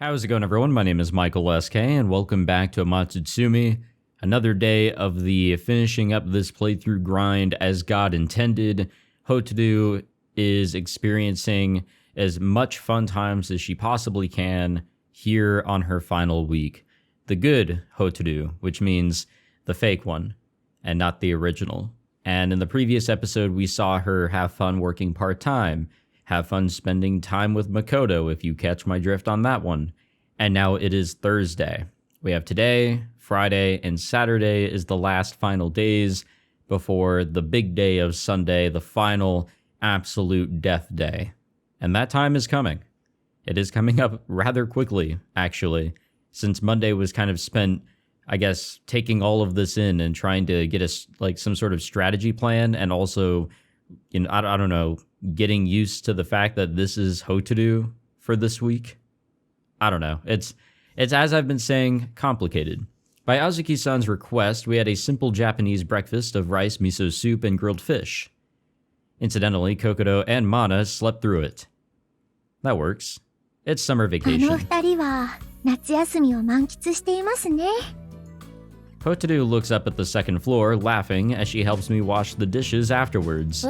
How's it going, everyone? My name is Michael SK, and welcome back to Amatsutsumi. Another day of the finishing up this playthrough grind as God intended. Hotoru is experiencing as much fun times as she possibly can here on her final week. The good Hotoru, which means the fake one, and not the original. And in the previous episode, we saw her have fun working part-time, have fun spending time with Makoto, if you catch my drift on that one. And now it is Thursday. We have today, Friday, and Saturday is the last final days before the big day of Sunday, the final absolute death day. And that time is coming. It is coming up rather quickly, actually, since Monday was kind of spent, I guess, taking all of this in and trying to get us like some sort of strategy plan, and also, you know, I don't know, getting used to the fact that this is Hotoru for this week. I don't know. It's as I've been saying, complicated. By Azuki-san's request, we had a simple Japanese breakfast of rice, miso soup, and grilled fish. Incidentally, Kokoro and Mana slept through it. That works. It's summer vacation. Hotoru looks up at the second floor, laughing as she helps me wash the dishes afterwards.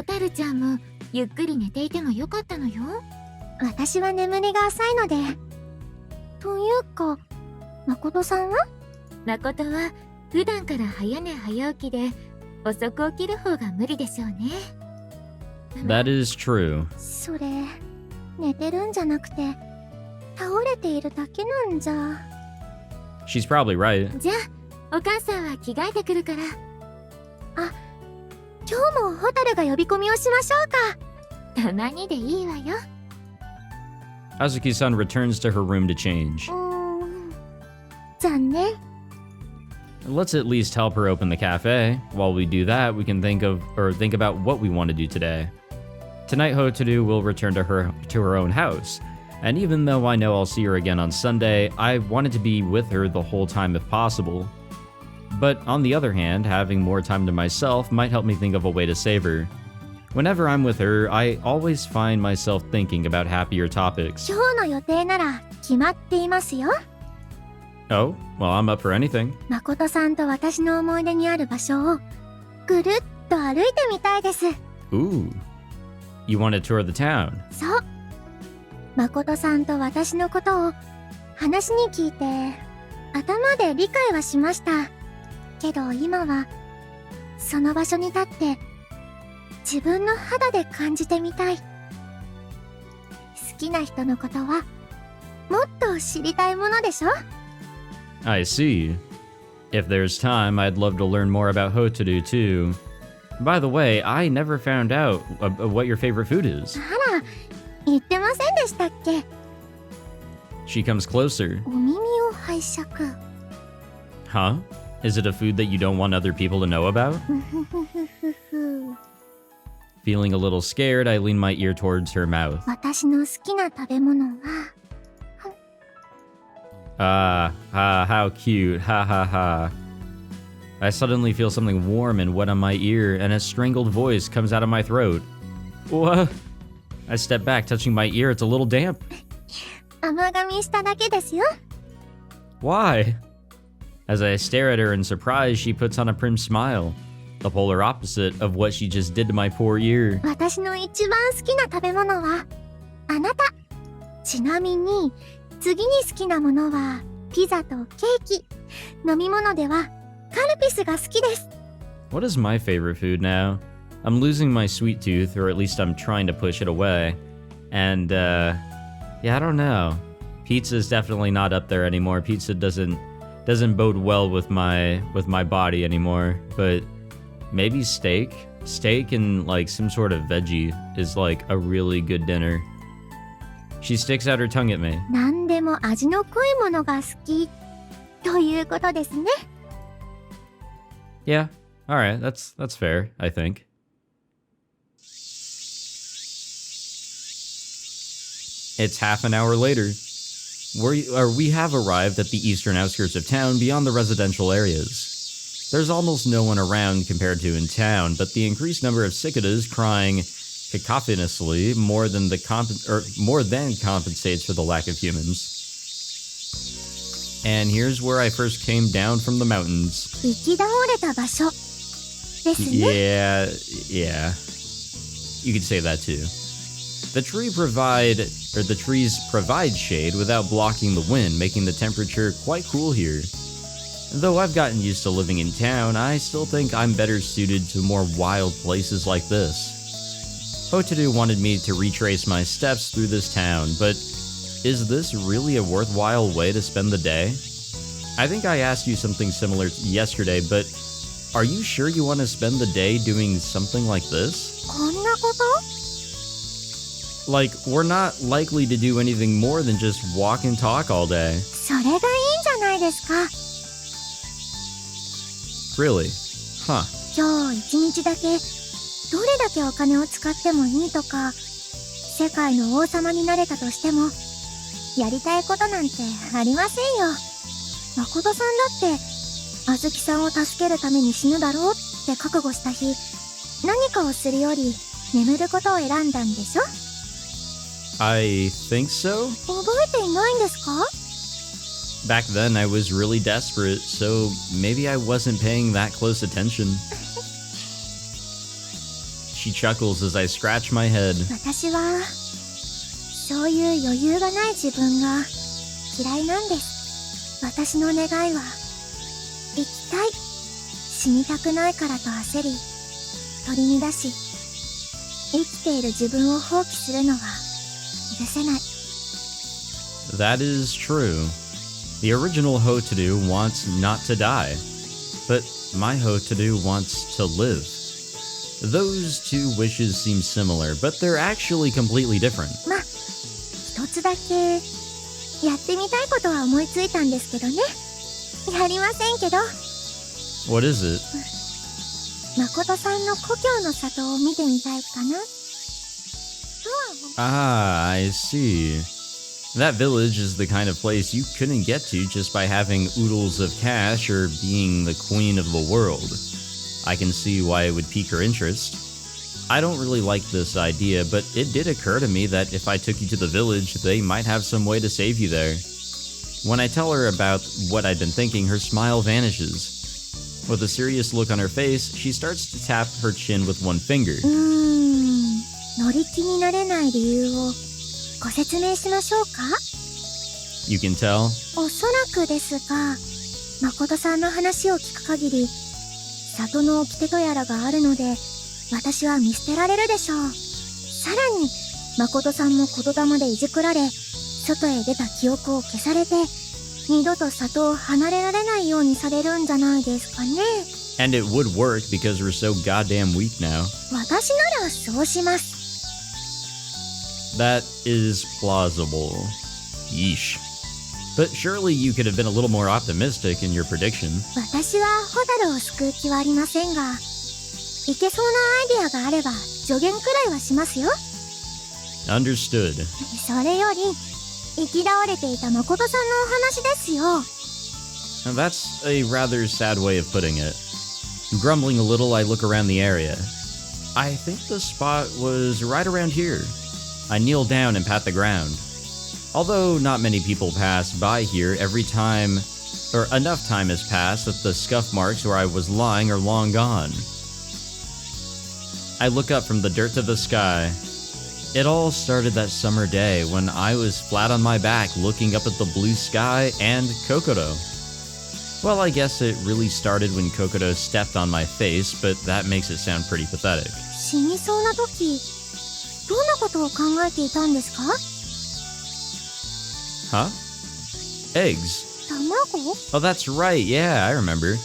That is true. She's probably right. Azuki-san returns to her room to change. Let's at least help her open the cafe. While we do that, we can think about what we want to do today. Tonight, Hotoru will return to her own house. And even though I know I'll see her again on Sunday, I wanted to be with her the whole time if possible. But on the other hand, having more time to myself might help me think of a way to save her. Whenever I'm with her, I always find myself thinking about happier topics. Oh, well, I'm up for anything. Ooh, you want to tour the town? I see. If there's time, I'd love to learn more about Hotoru too. By the way, I never found out what your favorite food is. She comes closer. Huh? Is it a food that you don't want other people to know about? Feeling a little scared, I lean my ear towards her mouth. How cute, ha ha ha. I suddenly feel something warm and wet on my ear, and a strangled voice comes out of my throat. What? I step back, touching my ear. It's a little damp. Why? As I stare at her in surprise, she puts on a prim smile, the polar opposite of what she just did to my poor ear. What is my favorite food now? I'm losing my sweet tooth, or at least I'm trying to push it away. And, yeah, I don't know. Pizza's definitely not up there anymore. Pizza doesn't bode well with my body anymore. But maybe steak? Steak and, like, some sort of veggie is, like, a really good dinner. She sticks out her tongue at me. Yeah, alright, that's fair, I think. It's half an hour later. We have arrived at the eastern outskirts of town beyond the residential areas. There's almost no one around compared to in town, but the increased number of cicadas crying cacophonously more than compensates for the lack of humans. And here's where I first came down from the mountains. 生き倒れた場所ですね。Yeah. You could say that too. The trees provide shade without blocking the wind, making the temperature quite cool here. Though I've gotten used to living in town, I still think I'm better suited to more wild places like this. Hotaru wanted me to retrace my steps through this town, but is this really a worthwhile way to spend the day? I think I asked you something similar yesterday, but are you sure you want to spend the day doing something like this? こんなこと？ Like, we're not likely to do anything more than just walk and talk all day. それがいいんじゃないですか。 Really? Huh. 今日一日だけどれだけお金を使ってもいいとか、世界の王様になれたとしてもやりたいことなんてありませんよ。誠さんだってあずきさんを助けるために死ぬだろうって覚悟した日、何かをするより眠ることを選んだんでしょ？ I think so? 覚えていないんですか？ Back then I was really desperate, so maybe I wasn't paying that close attention. She chuckles as I scratch my head. 私はそういう余裕がない自分が嫌いなんです。私の願いは生きたい、死にたくないからと焦り取り乱し、生きている自分を放棄するのは許せない。 That is true. The original Hotaru wants not to die, but my Hotaru wants to live. Those two wishes seem similar, but they're actually completely different. まあ一つだけやってみたいことは思いついたんですけどね。やりませんけど。 What is it? 誠さんの故郷の里を見てみたいかな。 Ah, I see. That village is the kind of place you couldn't get to just by having oodles of cash or being the queen of the world. I can see why it would pique her interest. I don't really like this idea, but it did occur to me that if I took you to the village, they might have some way to save you there. When I tell her about what I'd been thinking, her smile vanishes. With a serious look on her face, she starts to tap her chin with one finger. 乗り気になれない理由をご説明しましょうか？ You can tell? おそらくですが、誠さんの話を聞く限り、里の掟とやらがあるので、私は見捨てられるでしょう。さらに、誠さんも言霊でいじくられ、外へ出た記憶を消されて、二度と里を離れられないようにされるんじゃないですかね。And it would work because we're so goddamn weak now. 私ならそうします。 That is plausible. Yeesh. But surely you could have been a little more optimistic in your prediction. 私はホタルを救う気はありませんが、いけそうなアイデアがあれば助言くらいはしますよ。 Understood. それより生き倒れていた誠さんのお話ですよ。 Now that's a rather sad way of putting it. Grumbling a little, I look around the area. I think the spot was right around here. I kneel down and pat the ground. Although not many people pass by here every time, or enough time has passed that the scuff marks where I was lying are long gone. I look up from the dirt to the sky. It all started that summer day when I was flat on my back looking up at the blue sky and Kokoro. Well, I guess it really started when Kokoro stepped on my face, but that makes it sound pretty pathetic. 死にそうな時、どんなことを考えていたんですか？ Huh? Eggs. 卵？ Oh, that's right, yeah, I remember.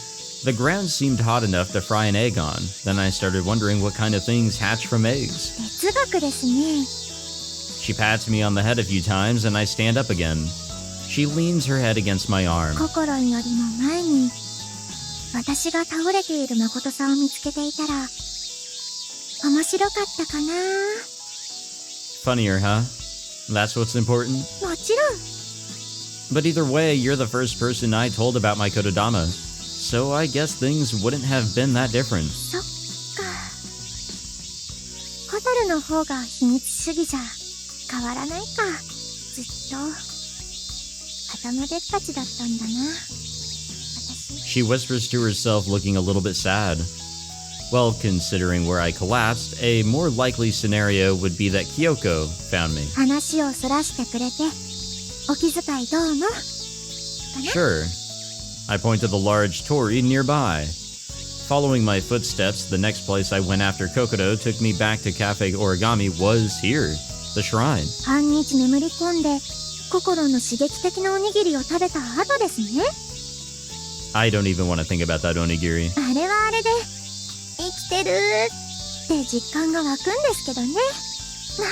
The ground seemed hot enough to fry an egg on. Then I started wondering what kind of things hatch from eggs. 哲学ですね。 She pats me on the head a few times and I stand up again. She leans her head against my arm. 心よりも前に、私が倒れている誠さんを見つけていたら、面白かったかな。 Funnier, huh? That's what's important? もちろん。 But either way, you're the first person I told about my kotodama. So I guess things wouldn't have been that different. そっか。ホタルの方が秘密主義じゃ変わらないか。ずっと。頭でっかちだったんだな。私。 She whispers to herself, looking a little bit sad. Well, considering where I collapsed, a more likely scenario would be that Kyoko found me. 話をそらしてくれて、お気遣いどうも。Sure. I point to the large torii nearby. Following my footsteps, the next place I went after Kokoro took me back to Cafe Origami was here, the shrine. 半日眠り込んで、心の刺激的なおにぎりを食べた後ですね。I don't even want to think about that onigiri. あれはあれで、生きてるって実感が湧くんですけどね。まあ、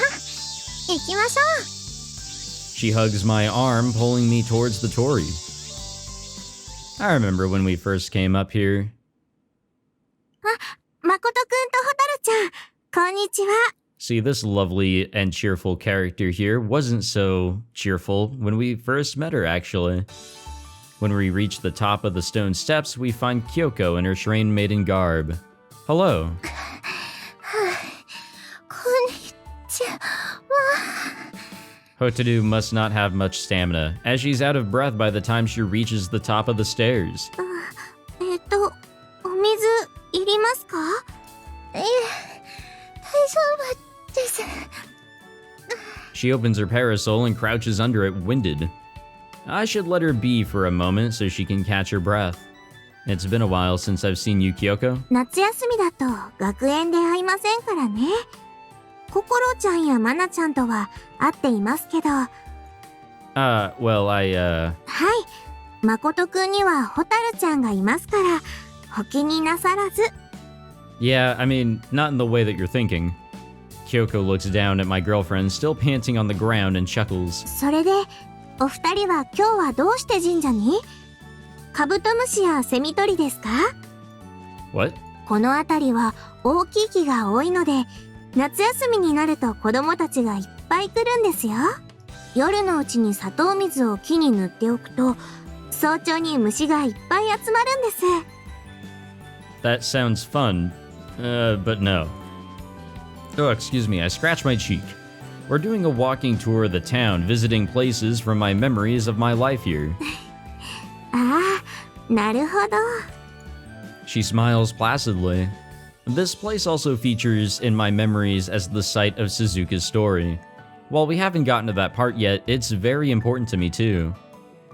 行きましょう。She hugs my arm, pulling me towards the torii. I remember when we first came up here. 誠くんとホタルちゃん、こんにちは。See, this lovely and cheerful character here wasn't so cheerful when we first met her, actually. When we reach the top of the stone steps, we find Kyoko in her shrine maiden garb. Hello. こんにちは。Hotaru must not have much stamina, as she's out of breath by the time she reaches the top of the stairs. お水いりますか？大丈夫です。She opens her parasol and crouches under it, winded. I should let her be for a moment so she can catch her breath. It's been a while since I've seen you, Kyoko. 夏休みだと学園で会いませんからね。心ちゃんやマナちゃんとは会っていますけど。Well, はい。誠くんにはホタルちゃんがいますから、お気になさらず。Yeah, I mean, not in the way that you're thinking. Kyoko looks down at my girlfriend, still panting on the ground, and chuckles. それで、お二人は今日はどうして神社に？カブトムシやセミ取りですか？ What? この辺りは大きい木が多いので、夏休みになると子供たちがいっぱい来るんですよ。夜のうちに砂糖水を木に塗っておくと、早朝に虫がいっぱい集まるんです。That sounds fun, but no. Oh, excuse me, I scratched my cheek. We're doing a walking tour of the town, visiting places from my memories of my life here. ああ、なるほど。She smiles placidly. This place also features in my memories as the site of Suzuka's story. While we haven't gotten to that part yet, it's very important to me too.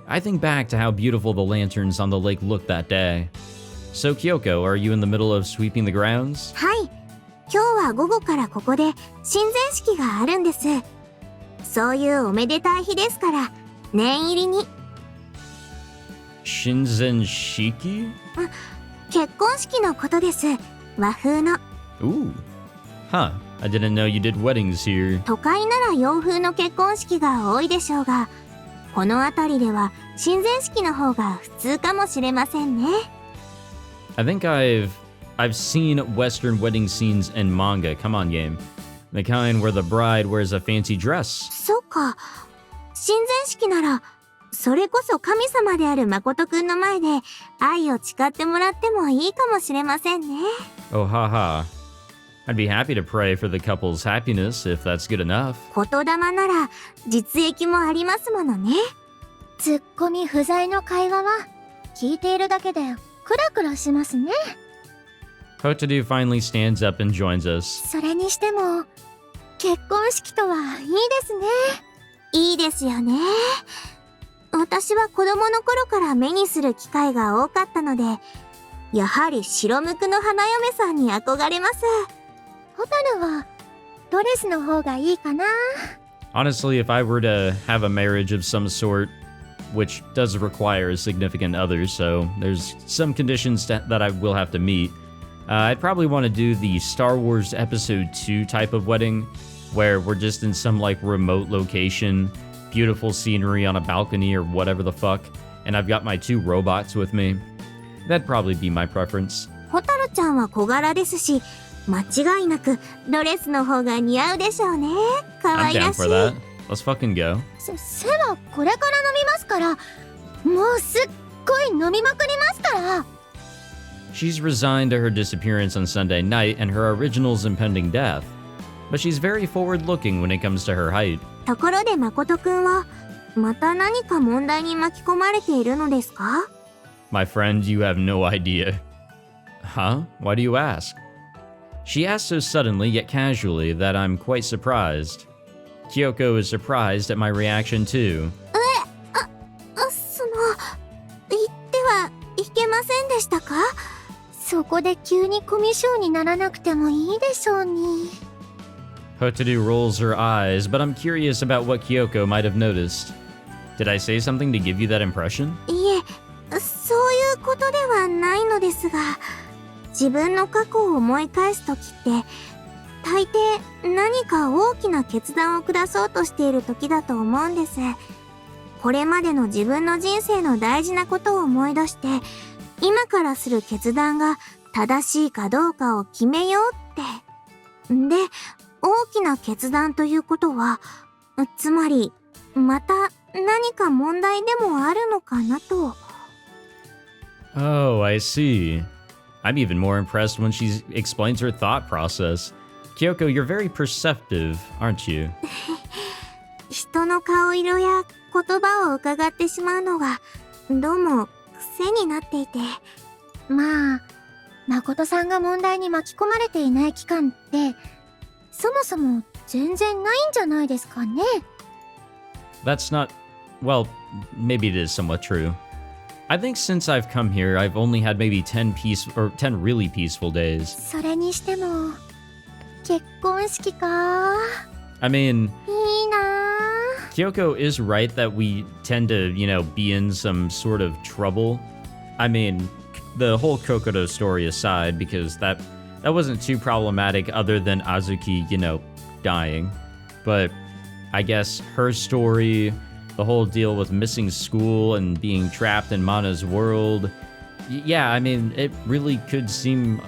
I think back to how beautiful the lanterns on the lake looked that day. So Kyoko, are you in the middle of sweeping the grounds? はい。今日は午後からここで神前式があるんです。そういうおめでたい日ですから、念入りに。Shinzen Shiki? 結婚式のことです。和風の。Ooh. Huh. I didn't know you did weddings here. 都会なら洋風の結婚式が多いでしょうが、この辺りでは神前式の方が普通かもしれませんね。I think I've seen Western wedding scenes in manga. Come on, game. The kind where the bride wears a fancy dress. そうか。神前式なら、それこそ神様である誠くんの前で愛を誓ってもらってもいいかもしれませんね。Oh, haha. I'd be happy to pray for the couple's happiness if that's good enough. 言霊なら実益もありますものね。ツッコミ不在の会話は聞いているだけでクラクラしますね。Hotaru finally stands up and joins us. それにしても結婚式とはいいですね。いいですよね。私は子供の頃から目にする機会が多かったので、やはり白無垢の花嫁さんに憧れます。ホタルはドレスの方がいいかな。 Honestly, if I were to have a marriage of some sort, which does require a significant other, so there's some conditions that I will have to meet, I'd probably want to do the Star Wars Episode 2 type of wedding, where we're just in some like remote location, beautiful scenery on a balcony or whatever the fuck, and I've got my 2 robots with me. That'd probably be my preference. ホタルちゃんは小柄ですし、間違いなくドレスの方が似合うでしょうね。可 I'm 愛ら down し for い。 that. Let's fucking go. 背はこれから飲みますから、もうすっごい飲みまくりますから。She's resigned to her disappearance on Sunday night and her original's impending death, but she's very forward-looking when it comes to her height. ところで誠くんはまた何か問題に巻き込まれているのですか？ My friend, you have no idea. Huh? Why do you ask? She asked so suddenly yet casually that I'm quite surprised. Kyoko is surprised at my reaction too. 言ってはいけませんでしたか？そこで急にコミュ障にならなくてもいいでしょうに。Hotaru rolls her eyes, but I'm curious about what Kyoko might have noticed. Did I say something to give you that impression? いえ、そういうことではないのですが、自分の過去を思い返すときって、大抵何か大きな決断を下そうとしている時だと思うんです。これまでの自分の人生の大事なことを思い出して、今からする決断が正しいかどうかを決めようって。で、大きな決断ということは、つまり、また何か問題でもあるのかなと。Oh, I see. I'm even more impressed when she explains her thought process. Kyoko, you're very perceptive, aren't you? 人の顔色や言葉を伺ってしまうのがどうも癖になっていて、まあ誠さんが問題に巻き込まれていない期間ってそもそも全然ないんじゃないですかね。 That's not... well, maybe it is somewhat true. I think since I've come here, I've only had maybe 10 really peaceful days. それにしても結婚式か。 I mean, いいなぁ。 Kyoko is right that we tend to, be in some sort of trouble. I mean, the whole Kokoro story aside, because that wasn't too problematic other than Azuki, dying. But I guess her story, the whole deal with missing school and being trapped in Mana's world. Yeah, I mean, it really could seem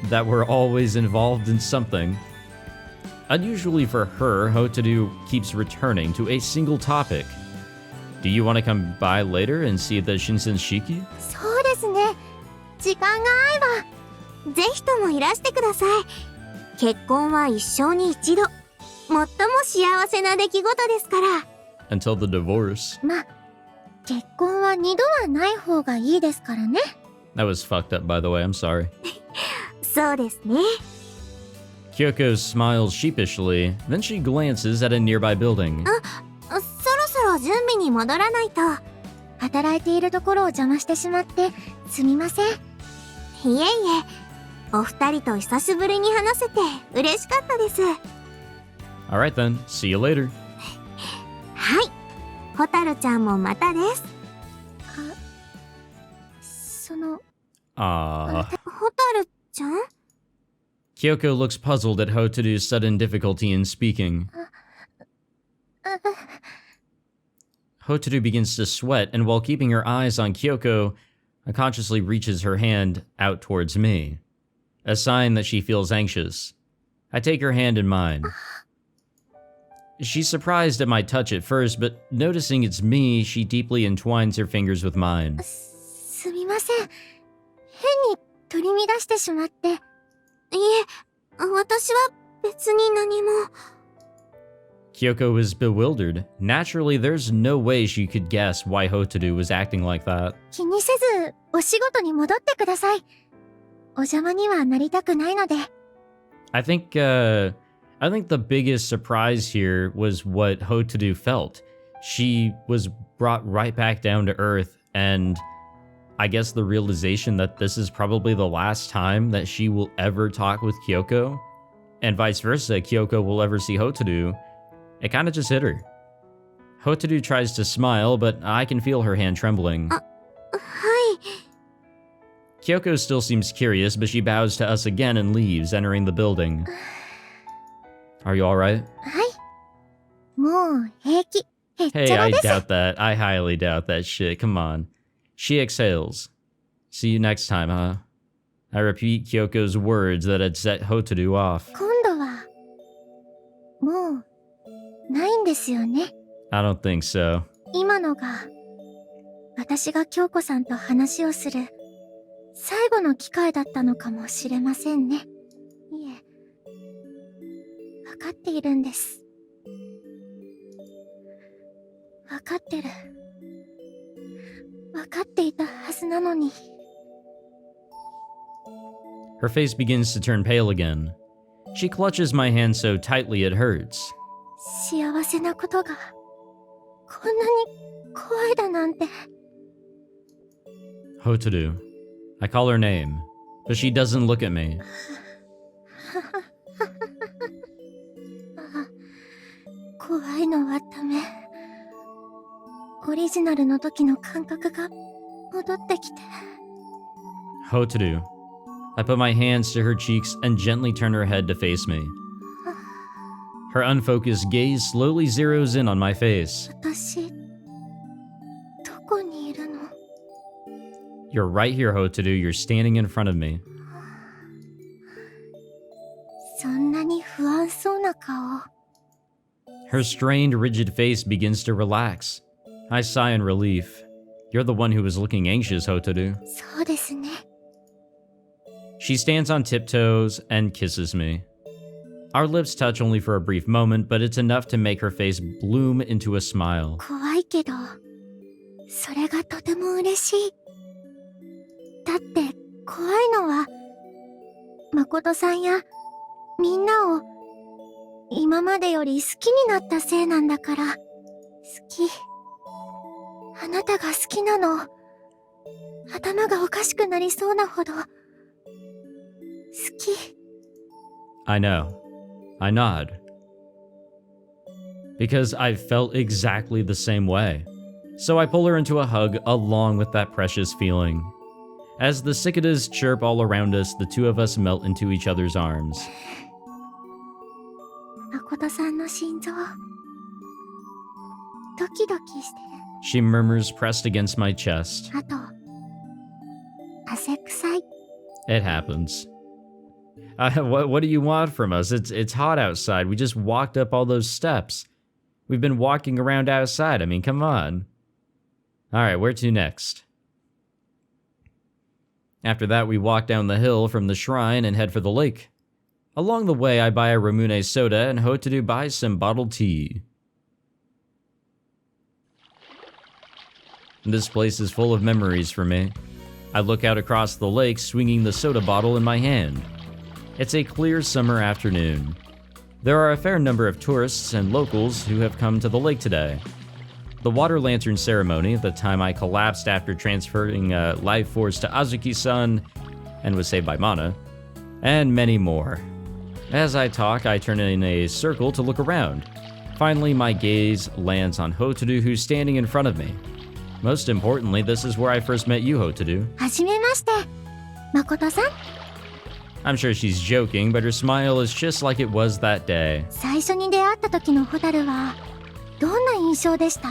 that we're always involved in something. Unusually for her, Hotaru keeps returning to a single topic. Do you want to come by later and see the Shinsen Shiki? そうですね。時間が合えばぜひともいらしてください。結婚は一生に一度、最も幸せな出来事ですから。 Until the divorce. 結婚は二度はない方がいいですからね。 That was fucked up, by the way. I'm sorry. そうですね。 Kyoko smiles sheepishly, then she glances at a nearby building. そろそろ準備に戻らないと。働いているところを邪魔してしまってすみません。いえいえ、お二人と久しぶりに話せて嬉しかったです。 Alright then, see you later. はい、ホタルちゃんもまたです。Ah. ホタルちゃん？ Kyoko looks puzzled at Hotaru's sudden difficulty in speaking. Hotaru begins to sweat, and while keeping her eyes on Kyoko, unconsciously reaches her hand out towards me, a sign that she feels anxious. I take her hand in mine. She's surprised at my touch at first, but noticing it's me, she deeply entwines her fingers with mine. すみません。変に取り乱してしまって。いえ、私は別に何も。 Kyoko was bewildered. Naturally, there's no way she could guess why Hotaru was acting like that. 気にせずお仕事に戻ってください。お邪魔にはなりたくないので。 I think the biggest surprise here was what Hotaru felt. She was brought right back down to earth, and I guess the realization that this is probably the last time that she will ever talk with Kyoko, and vice versa, Kyoko will ever see Hotaru, it kind of just hit her. Hotaru tries to smile, but I can feel her hand trembling. はい。 Kyoko still seems curious, but she bows to us again and leaves, entering the building. Are you alright? はい。もう平気。へっち Hey, ゃら I です。 doubt that. I highly doubt that shit. Come on. She exhales. See you next time, huh? I repeat Kyoko's words that had set Hotaru off. 今度はもうないんですよね。 I don't think so. 今のが私が京子さんと話をする最後の機会だったのかもしれませんね。いえ、分かっているんです。わかってる。わかっていたはずなのに。Her face begins to turn pale again. She clutches my hand so tightly it hurts. 幸せなことが、こんなに怖いだなんて。Hotaru. I call her name, but she doesn't look at me. 怖いのはダメ。オリジナルの時の感覚が戻ってきて。Hotaru. I put my hands to her cheeks and gently turn her head to face me. Her unfocused gaze slowly zeroes in on my face. 私、どこにいるの？ You're right here, Hotaru. You're standing in front of me. そんなに不安そうな顔。Her strained, rigid face begins to relax. I sigh in relief. You're the one who was looking anxious, Hotaru. そうですね。She stands on tiptoes and kisses me. Our lips touch only for a brief moment, but it's enough to make her face bloom into a smile. 怖いけど、それがとても嬉しい。だって怖いのは、誠さんやみんなを今までより好きになったせいなんだから。好き。あなたが好きなの。頭がおかしくなりそうなほど好き。I know. I nod. Because I felt exactly the same way. So I pull her into a hug along with that precious feeling. As the cicadas chirp all around us, the two of us melt into each other's arms. 誠さんの心臓、ドキドキしてる。She murmurs, pressed against my chest. あと、汗臭い。It happens. What do you want from us? It's hot outside. We just walked up all those steps. We've been walking around outside. I mean, come on. All right, where to next? After that, we walk down the hill from the shrine and head for the lake. Along the way, I buy a Ramune soda and Hotaru buys some bottled tea. This place is full of memories for me. I look out across the lake, swinging the soda bottle in my hand. It's a clear summer afternoon. There are a fair number of tourists and locals who have come to the lake today. The water lantern ceremony, the time I collapsed after transferring life force to Azuki-san and was saved by Mana, and many more. As I talk, I turn in a circle to look around. Finally, my gaze lands on Hotaru, who's standing in front of me. Most importantly, this is where I first met you, Hotaru. はじめまして、誠さん。I'm sure she's joking, but her smile is just like it was that day. 最初に出会った時のホタルはどんな印象でした？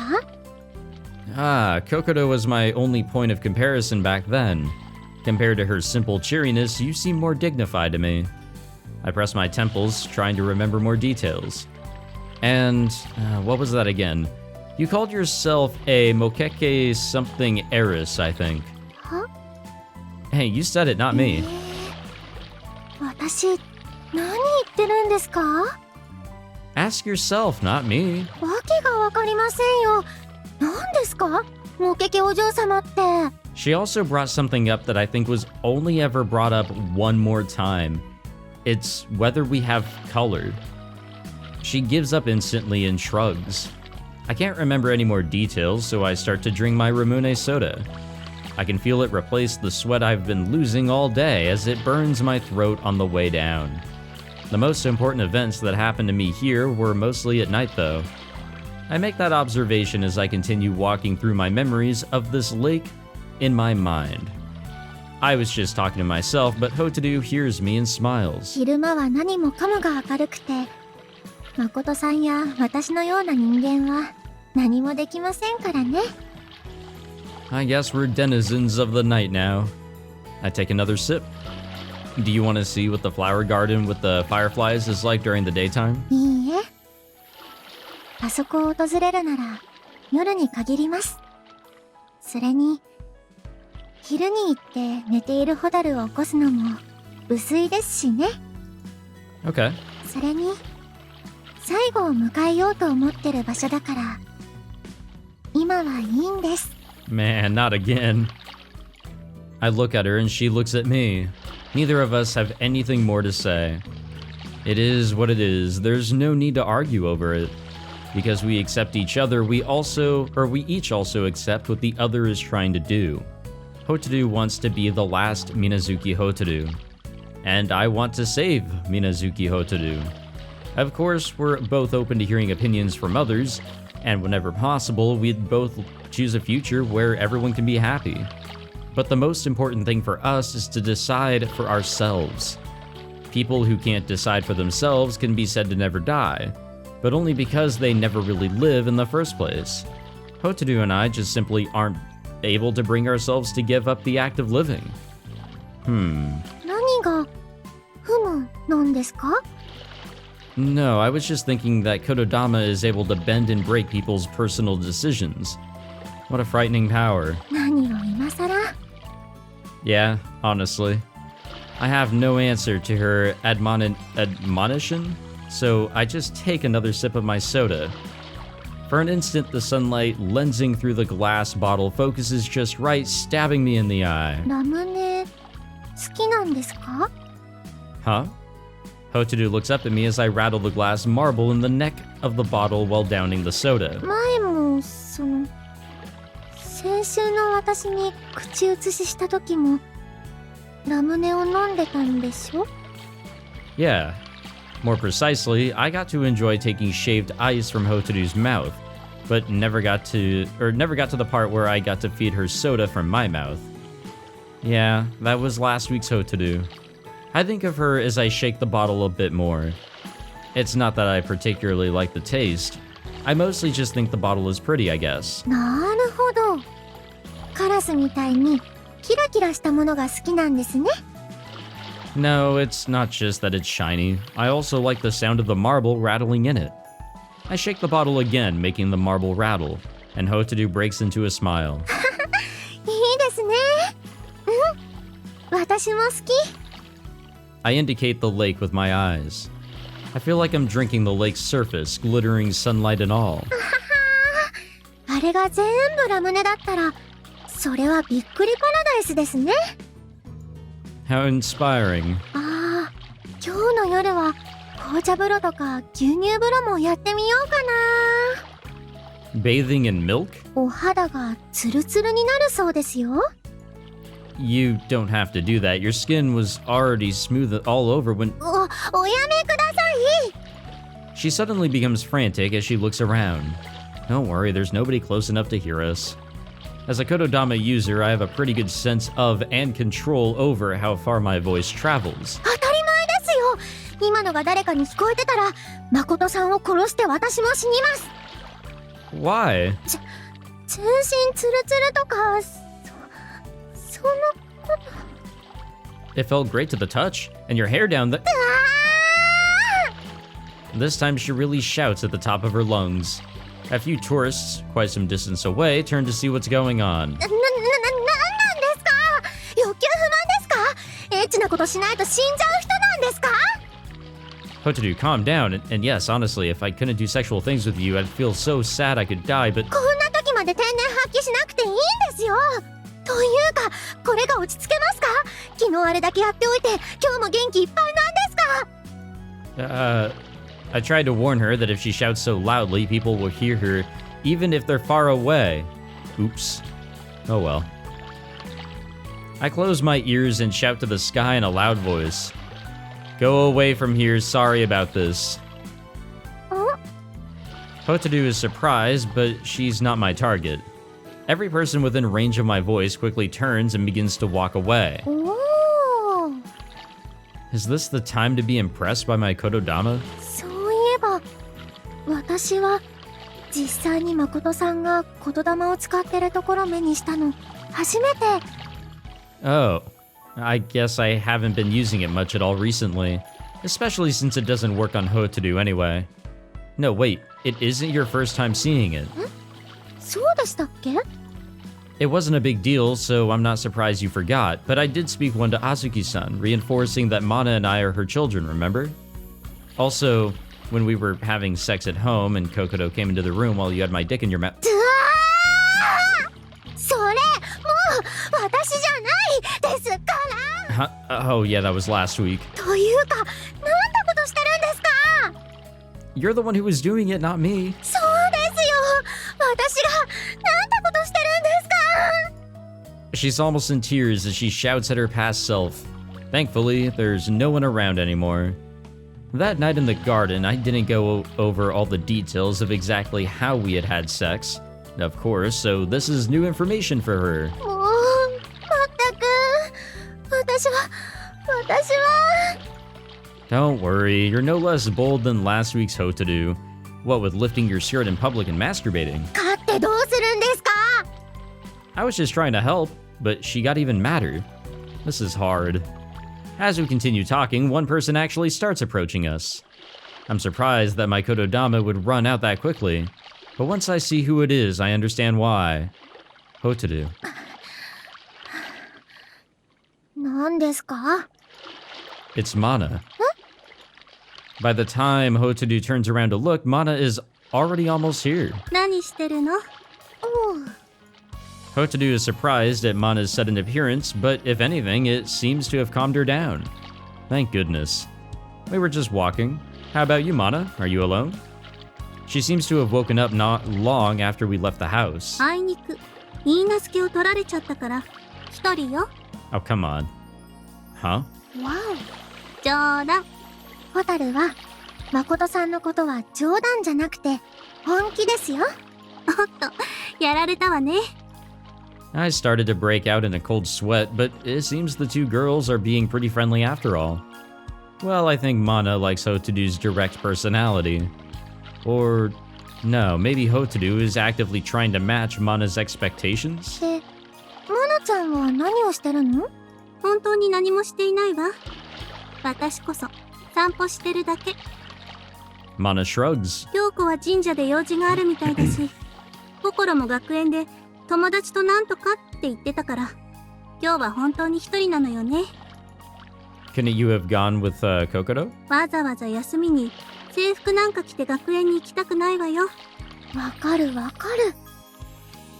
Kokoro was my only point of comparison back then. Compared to her simple cheeriness, you seem more dignified to me. I press my temples, trying to remember more details. And, what was that again? You called yourself a Mokeke something heiress, I think. Huh? Hey, you said it, not me. 私、何言ってるんですか？ Ask yourself, not me. わけがわかりませんよ。何ですか？モケケお嬢様って。She also brought something up that I think was only ever brought up one more time. It's whether we have color. She gives up instantly and shrugs. I can't remember any more details, so I start to drink my Ramune soda. I can feel it replace the sweat I've been losing all day as it burns my throat on the way down. The most important events that happened to me here were mostly at night, though. I make that observation as I continue walking through my memories of this lake in my mind. I was just talking to myself, but Hotaru hears me and smiles. 昼間は何もかもが明るくて、誠さんや私のような人間は何もできませんからね。I guess we're denizens of the night now. I take another sip. Do you want to see what the flower garden with the fireflies is like during the daytime? いいえ。あそこを訪れるなら夜に限ります。それに、昼に行って寝ているホタルを起こすのも無粋ですしね。Okay. それに、最後を迎えようと思ってる場所だから、今はいいんです。 Man, not again. I look at her and she looks at me. Neither of us have anything more to say. It is what it is. There's no need to argue over it. Because we accept each other, we each also accept what the other is trying to do. Hotaru wants to be the last Minazuki Hotaru. And I want to save Minazuki Hotaru. Of course, we're both open to hearing opinions from others, and whenever possible, we'd both choose a future where everyone can be happy. But the most important thing for us is to decide for ourselves. People who can't decide for themselves can be said to never die, but only because they never really live in the first place. Hotaru and I just simply aren't able to bring ourselves to give up the act of living. 何がふむなんですか？ No, I was just thinking that kotodama is able to bend and break people's personal decisions. What a frightening power. 何を今さら。 Yeah, honestly. I have no answer to her admonition, so I just take another sip of my soda. For an instant, the sunlight lensing through the glass bottle focuses just right, stabbing me in the eye. ラムネ好きなんですか？ Huh? Hotaru looks up at me as I rattle the glass marble in the neck of the bottle while downing the soda. 前も先週の私に口移しした時もラムネを飲んでたんでしょ？ Yeah. More precisely, I got to enjoy taking shaved ice from Hotaru's mouth, but never got to the part where I got to feed her soda from my mouth. Yeah, that was last week's Hotaru. I think of her as I shake the bottle a bit more. It's not that I particularly like the taste. I mostly just think the bottle is pretty, I guess. なるほど。カラスみたいにキラキラしたものが好きなんですね。 No, it's not just that it's shiny. I also like the sound of the marble rattling in it. I shake the bottle again, making the marble rattle, and Hotaru breaks into a smile. いいですね。私も好き。 I indicate the lake with my eyes. I feel like I'm drinking the lake's surface, glittering sunlight and all. あれが全部ラムネだったら、それはびっくりパラダイスですね。 How inspiring. ああ、今日の夜は紅茶風呂とか牛乳風呂もやってみようかな。 Bathing in milk? お肌がツルツルになるそうですよ。 You don't have to do that. Your skin was already smooth all over when... おやめください。 She suddenly becomes frantic as she looks around. Don't worry, there's nobody close enough to hear us. As a kotodama user, I have a pretty good sense of and control over how far my voice travels. 当たり前ですよ。今のが誰かに聞こえてたら、誠さんを殺して私も死にます。 Why? 全身ツルツルとか、そのこと。 It felt great to the touch, and your hair down the... This time she really shouts at the top of her lungs. A few tourists, quite some distance away, turn to see what's going on. なんですか？欲求不満ですか？エッチなことしないと死んじゃう人なんですか？ Hotaru, calm down, and yes, honestly, if I couldn't do sexual things with you, I'd feel so sad I could die, but... こんな時まで天然発揮しなくていいんですよ。というか、これが落ち着けますか？昨日あれだけやっておいて、今日も元気いっぱいなんですか？ I tried to warn her that if she shouts so loudly, people will hear her, even if they're far away. Oops. Oh well. I close my ears and shout to the sky in a loud voice. Go away from here, sorry about this. Hotaru is surprised, but she's not my target. Every person within range of my voice quickly turns and begins to walk away. おー。 Is this the time to be impressed by my kotodama? そういえば、私は実際に誠さんが言霊を使ってるところ目にしたの初めて。 Oh, I guess I haven't been using it much at all recently, especially since it doesn't work on Hotaru anyway. No, wait, it isn't your first time seeing it. そうでしたっけ？ It wasn't a big deal, so I'm not surprised you forgot, but I did speak one to Azuki-san, reinforcing that Mana and I are her children, remember? Also, when we were having sex at home and Kokoto came into the room while you had my dick in your mouth... 私じゃないですから Oh, yeah, that was last week. というか、なんてことしてるんですか You're the one who was doing it, not me. そうですよ私がなんてことしてるんですか She's almost in tears as she shouts at her past self. Thankfully, there's no one around anymore. That night in the garden, I didn't go over all the details of exactly how we had sex. Of course, so this is new information for her. もうまったく私は Don't worry, you're no less bold than last week's Hotaru. What with lifting your skirt in public and masturbating? 勝ってどうするんですか I was just trying to help, but she got even madder. This is hard. As we continue talking, one person actually starts approaching us. I'm surprised that my kotodama would run out that quickly, but once I see who it is, I understand why. Hotaru. 何ですか It's Mana. By the time Hotaru turns around to look, Mana is already almost here. 何してるの Hotaru is surprised at Mana's sudden appearance, but if anything, it seems to have calmed her down. Thank goodness. We were just walking. How about you, Mana? Are you alone? She seems to have woken up not long after we left the house. あいにく言いなすけを取られちゃったから一人よ Oh, come on. Huh? わお冗談ホタルは誠さんのことは冗談じゃなくて本気ですよおっとやられたわね I started to break out in a cold sweat, but it seems the two girls are being pretty friendly after all. Well, I think Mana likes Hotaru's direct personality. Or, no, maybe Hotaru is actively trying to match Mana's expectations? でマナちゃんは何をしてるの本当に何もしていないわ私こそ散歩してるだけ Mana shrugs. 京子は神社で用事があるみたいだし心も学園で友達となんとかって言ってたから今日は本当に一人なのよね Couldn't you have gone with Kokoro? わざわざ休みに制服なんか着て学園に行きたくないわよわかるわかる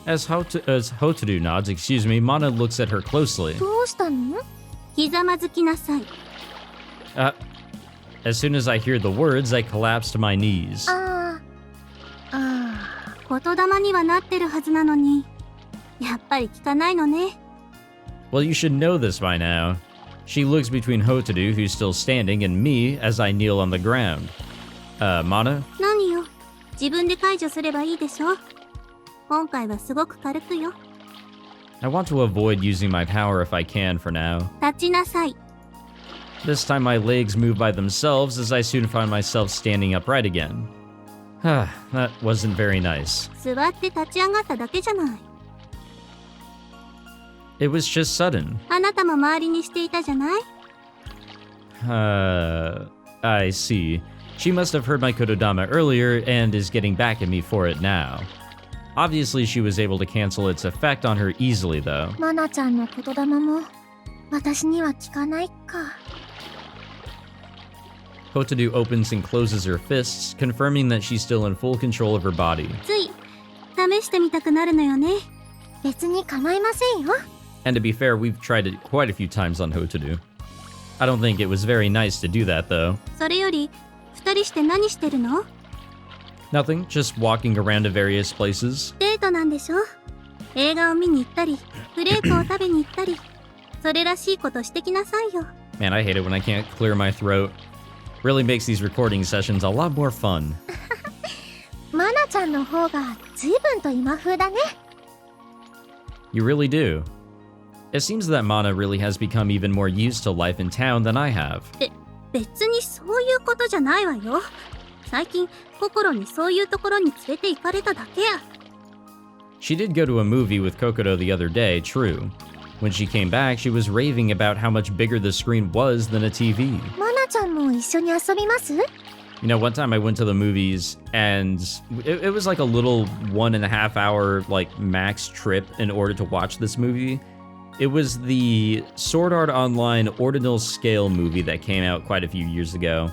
As Hotaru nods, Mana looks at her closely. どうしたのひざまずきなさい As soon as I hear the words, I collapse to my knees. 言霊にはなってるはずなのにやっぱり聞かないのね Well, you should know this by now. She looks between Hotaru, who's still standing, and me as I kneel on the ground. Mana? 何よ自分で解除すればいいでしょ今回はすごく軽くよ I want to avoid using my power if I can for now. 立ちなさい This time my legs move by themselves as I soon find myself standing upright again. That wasn't very nice. 座って立ち上がっただけじゃない It was just sudden. あなたも周りにしていたじゃない I see. She must have heard my kotodama earlier and is getting back at me for it now. Obviously, she was able to cancel its effect on her easily, though. マナちゃんの言霊も私には聞かないか Hotaru opens and closes her fists, confirming that she's still in full control of her body. つい試してみたくなるのよね別に構いませんよ And to be fair, we've tried it quite a few times on Hotaru. I don't think it was very nice to do that, though. それより二人して何してるの Nothing, just walking around to various places. デートなんでしょ映画を見に行ったりクレープを食べに行ったりそれらしいことしてきなさいよ Man, I hate it when I can't clear my throat. Really makes these recording sessions a lot more fun. マナちゃんの方が随分と今風だね You really do. It seems that Mana really has become even more used to life in town than I have. 別にそういうことじゃないわよ最近心にそういうところに連れて行かれただけや She did go to a movie with Kokoro the other day, true. When she came back, she was raving about how much bigger the screen was than a TV. マナちゃんも一緒に遊びます You know, one time I went to the movies and it was like a little 1.5 hour like max trip in order to watch this movie. It was the Sword Art Online Ordinal Scale movie that came out quite a few years ago.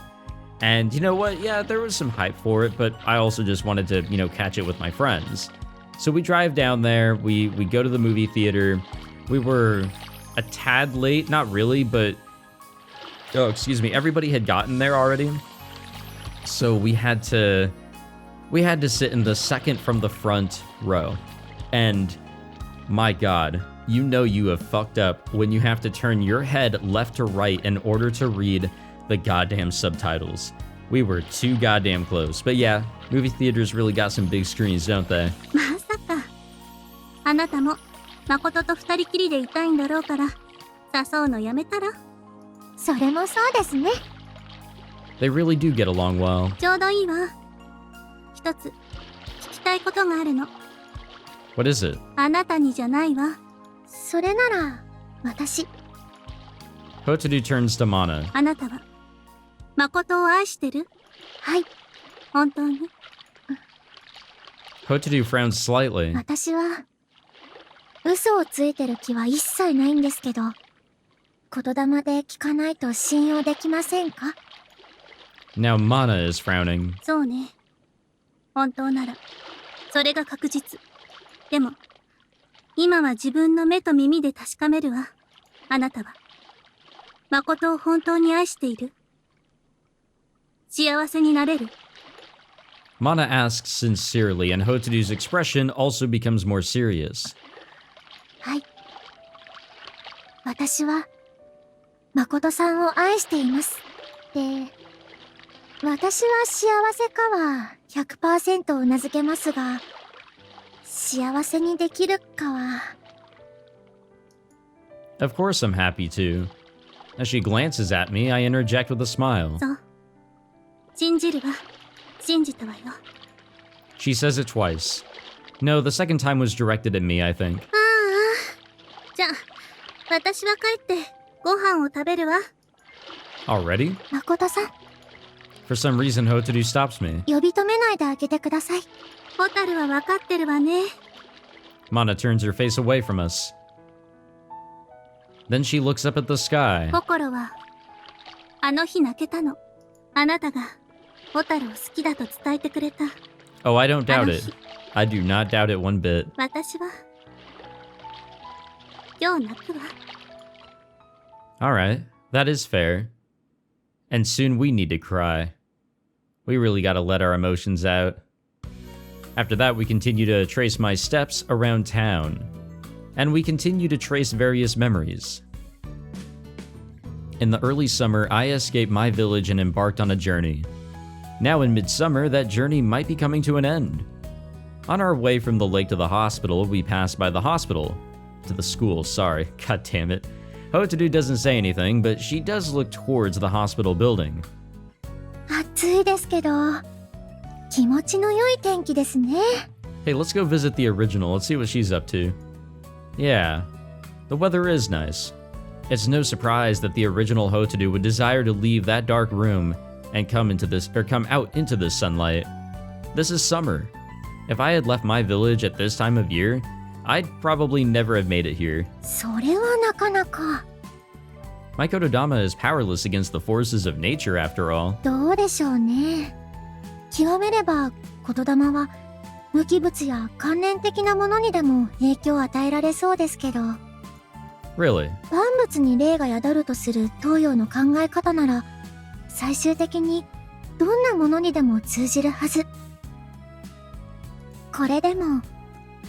And you know what? Yeah, there was some hype for it, but I also just wanted to, catch it with my friends. So we drive down there, we go to the movie theater. We were a tad late, not really, but oh, excuse me, everybody had gotten there already. So we had to sit in the second from the front row. And my God, you know you have fucked up when you have to turn your head left to right in order to read the goddamn subtitles. We were too goddamn close. But yeah, movie theaters really got some big screens, don't they? まさか。あなたも誠と二人きりでいたいんだろうから、誘うのやめたら。それもそうですね。They really do get along well. ちょうどいいわ。一つ聞きたいことがあるの。What is it? あなたにじゃないわ。それなら私。Hotaru turns to Mana. あなたは誠を愛してる？はい。本当に。Hotaru frowns slightly. 私は嘘をついてる気は一切ないんですけど、言霊で聞かないと信用できませんか？ Now Mana is frowning. そうね。本当ならそれが確実。でも今は自分の目と耳で確かめるわ。あなたは誠を本当に愛している？幸せになれる？ Mana asks sincerely, and Hotaru's expression also becomes more serious. はい。私は誠さんを愛しています。で、私は幸せかは 100% うなずけますが、幸せにできるかは。Of course I'm happy to. As she glances at me, I interject with a smile. そう。信じるわ。信じたわよ。She says it twice. No, the second time was directed at me, I think. ああ。じゃあ、私は帰ってご飯を食べるわ。Already? 誠さん。For some reason, Hotaru stops me. 呼び止めないであげてください。ホタルは分かってるわね。Mana turns her face away from us. Then she looks up at the sky. 心はあの日泣けたの。あなたがホタルを好きだと伝えてくれた。Oh, I don't doubt it. I do not doubt it one bit. 私は今日泣くわ。Alright, that is fair. And soon we need to cry. We really gotta let our emotions out. After that, we continue to trace my steps around town. And we continue to trace various memories. In the early summer, I escaped my village and embarked on a journey. Now in midsummer, that journey might be coming to an end. On our way from the lake to the hospital, we passed by the hospital. To the school, sorry. God damn it. Hotaru doesn't say anything, but she does look towards the hospital building. 暑いですけど、気持ちの良い天気ですね。Hey, let's go visit the original. Let's see what she's up to. Yeah, the weather is nice. It's no surprise that the original Hotaru would desire to leave that dark room and come out into this sunlight. This is summer. If I had left my village at this time of year, I'd probably never have made it here. それはなかなか。My kotodama is powerless against the forces of nature, after all. どうでしょうね。極めれば言霊は無機物や関連的なものにでも影響を与えられそうですけど、 Really? 万物に霊が宿るとする東洋の考え方なら、最終的にどんなものにでも通じるはず。これでも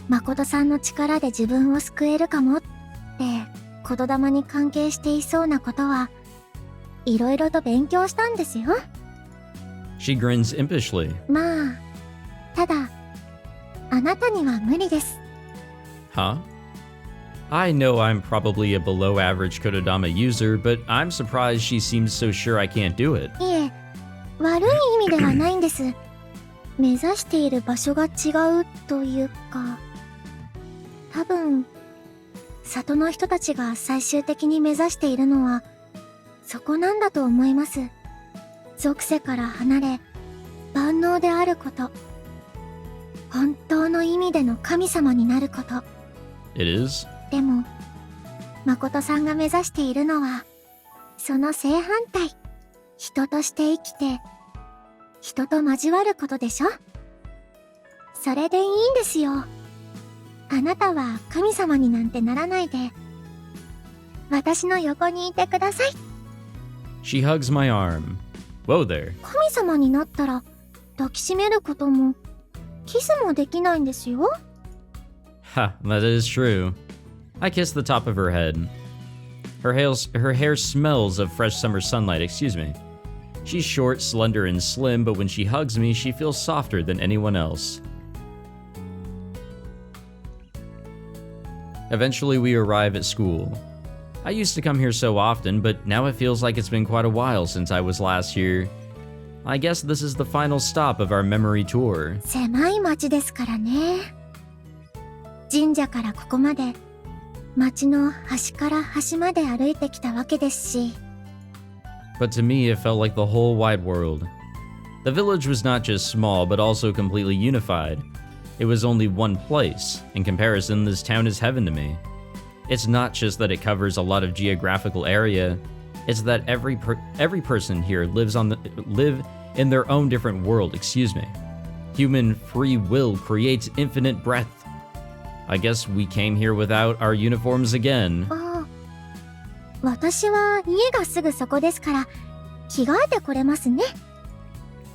誠さんの力で自分を救えるかもって言霊に関係していそうなことはいろいろと勉強したんですよ。 She grins impishly. まあ、ただあなたには無理です。 Huh? I know I'm probably a below average kotodama user, but I'm surprised she seems so sure I can't do it. いえ、悪い意味ではないんです。目指している場所が違うというか、多分里の人たちが最終的に目指しているのはそこなんだと思います。属性から離れ万能であること、本当の意味での神様になること。 It is? でも誠さんが目指しているのはその正反対、人として生きて人と交わることでしょ。それでいいんですよ。あなたは神様になんてならないで私の横にいてください。 She hugs my arm. Whoa there. 神様になったら抱きしめることもキスもできないんですよ。 Ha, that is true. I kiss the top of her head. Her hair smells of fresh summer sunlight, excuse me. She's short, slender, and slim, but when she hugs me, she feels softer than anyone else. Eventually, we arrive at school. I used to come here so often, but now it feels like it's been quite a while since I was last here. I guess this is the final stop of our memory tour. 狭い町ですからね。神社からここまで町の端から端まで歩いてきたわけですし。But to me, it felt like the whole wide world. The village was not just small, but also completely unified. It was only one place. In comparison, this town is heaven to me. It's not just that it covers a lot of geographical area, it's that every person here live in their own different world, excuse me. Human free will creates infinite breadth. I guess we came here without our uniforms again. ああ、私は家がすぐそこですから着替えてこれますね。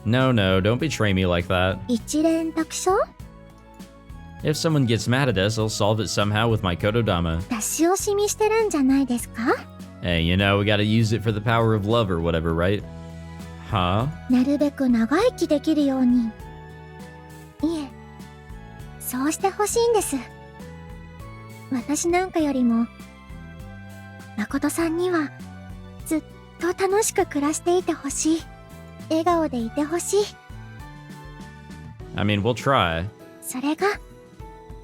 No, don't betray me like that. 一連卓章？ If someone gets mad at us, I'll solve it somehow with my kotodama. 出し惜しみしてるんじゃないですか？ Hey, we gotta use it for the power of love or whatever, right? Huh? なるべく長生きできるように。いえ、そうしてほしいんです。私なんかよりも誠さんにはずっと楽しく暮らしていてほしい。笑顔でいてほしい。 I mean, we'll try. それが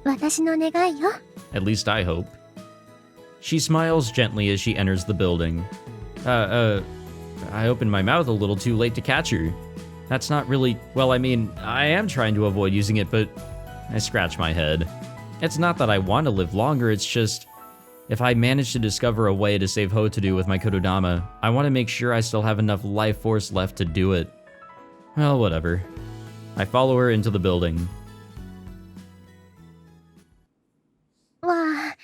私の願いよ。 At least I hope. She smiles gently as she enters the building. I opened my mouth a little too late to catch her. That's not really, well, I mean, I am trying to avoid using it, but I scratch my head. It's not that I want to live longer, it's just, if I manage to discover a way to save Hotaru with my kotodama, I want to make sure I still have enough life force left to do it. Well, whatever. I follow her into the building. わあ、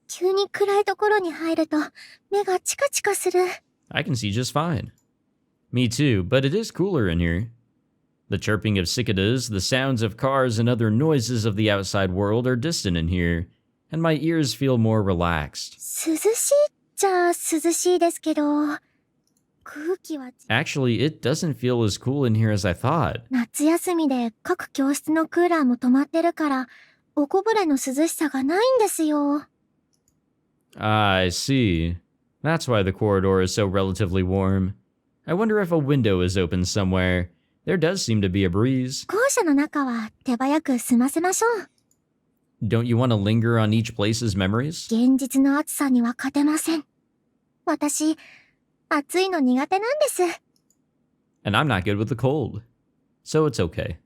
急に暗いところに入ると目がチカチカする。 I can see just fine. Me too, but it is cooler in here. The chirping of cicadas, the sounds of cars, and other noises of the outside world are distant in here, and my ears feel more relaxed. 涼しいっちゃ涼しいですけど、空気は。 Actually, it doesn't feel as cool in here as I thought. 夏休みで各教室のクーラーも止まってるから、おこぼれの涼しさがないんですよ。 I see. That's why the corridor is so relatively warm. I wonder if a window is open somewhere. There does seem to be a breeze. 校舎の中は手早く済ませましょう。 Don't you want to linger on each place's memories? 現実の暑さには勝てません。私、暑いの苦手なんです。 And I'm not good with the cold. So it's okay.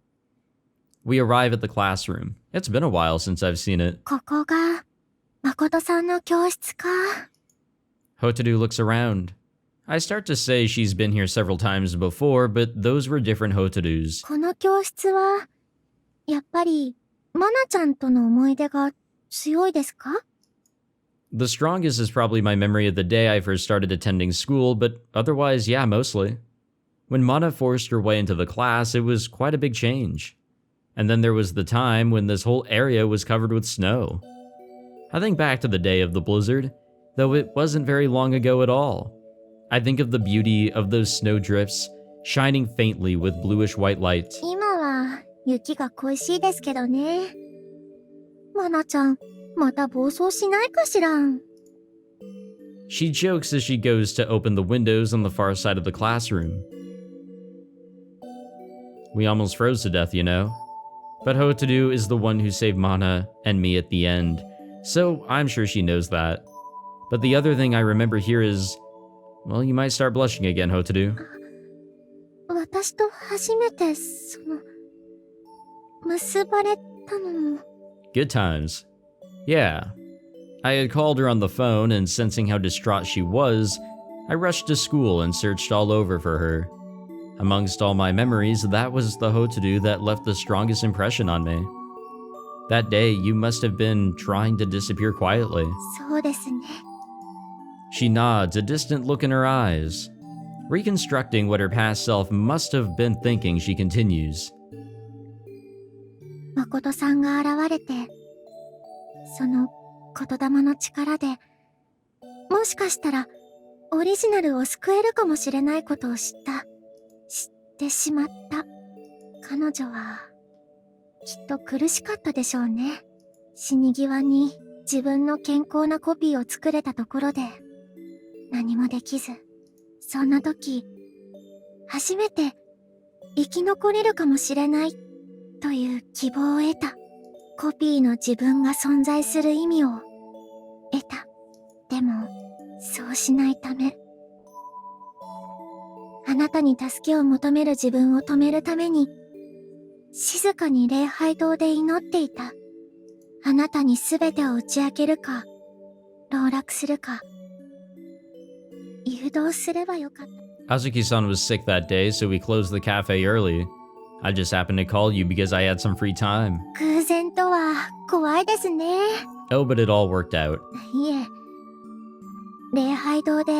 We arrive at the classroom. It's been a while since I've seen it. ここが、誠さんの教室か。 Hotaru looks around. I start to say she's been here several times before, but those were different Hotarus. この教室は、やっぱり、マナちゃんとの思い出が強いですか？ The strongest is probably my memory of the day I first started attending school, but otherwise, yeah, mostly. When Mana forced her way into the class, it was quite a big change. And then there was the time when this whole area was covered with snow. I think back to the day of the blizzard, though it wasn't very long ago at all. I think of the beauty of those snowdrifts, shining faintly with bluish-white light. 今は雪が恋しいですけどね。マナちゃん、また暴走しないかしら。 She jokes as she goes to open the windows on the far side of the classroom. We almost froze to death, you know. But Hotaru is the one who saved Mana and me at the end, so I'm sure she knows that. But the other thing I remember here is, well, you might start blushing again, Hotaru. 私と初めて、結ばれたのも。 Good times. Yeah. I had called her on the phone, and sensing how distraught she was, I rushed to school and searched all over for her. Amongst all my memories, that was the Hotaru that left the strongest impression on me. That day, you must have been trying to disappear quietly. そうですね。She nods, a distant look in her eyes. Reconstructing what her past self must have been thinking, she continues. 誠さんが現れて、その言霊の力で、もしかしたらオリジナルを救えるかもしれないことを知ってしまった。彼女は、きっと苦しかったでしょうね。死に際に自分の健康なコピーを作れたところで、何もできず、そんな時、初めて生き残れるかもしれないという希望を得た。コピーの自分が存在する意味を得た。でも、そうしないため、あなたに助けを求める自分を止めるために、静かに礼拝堂で祈っていた。あなたに全てを打ち明けるか、籠絡するか、誘導すればよかった。Azuki-san was sick that day, so we closed the cafe early. I just happened to call you because I had some free time. 偶然とは怖いですね。Oh, but it all worked out. いえ、礼拝堂で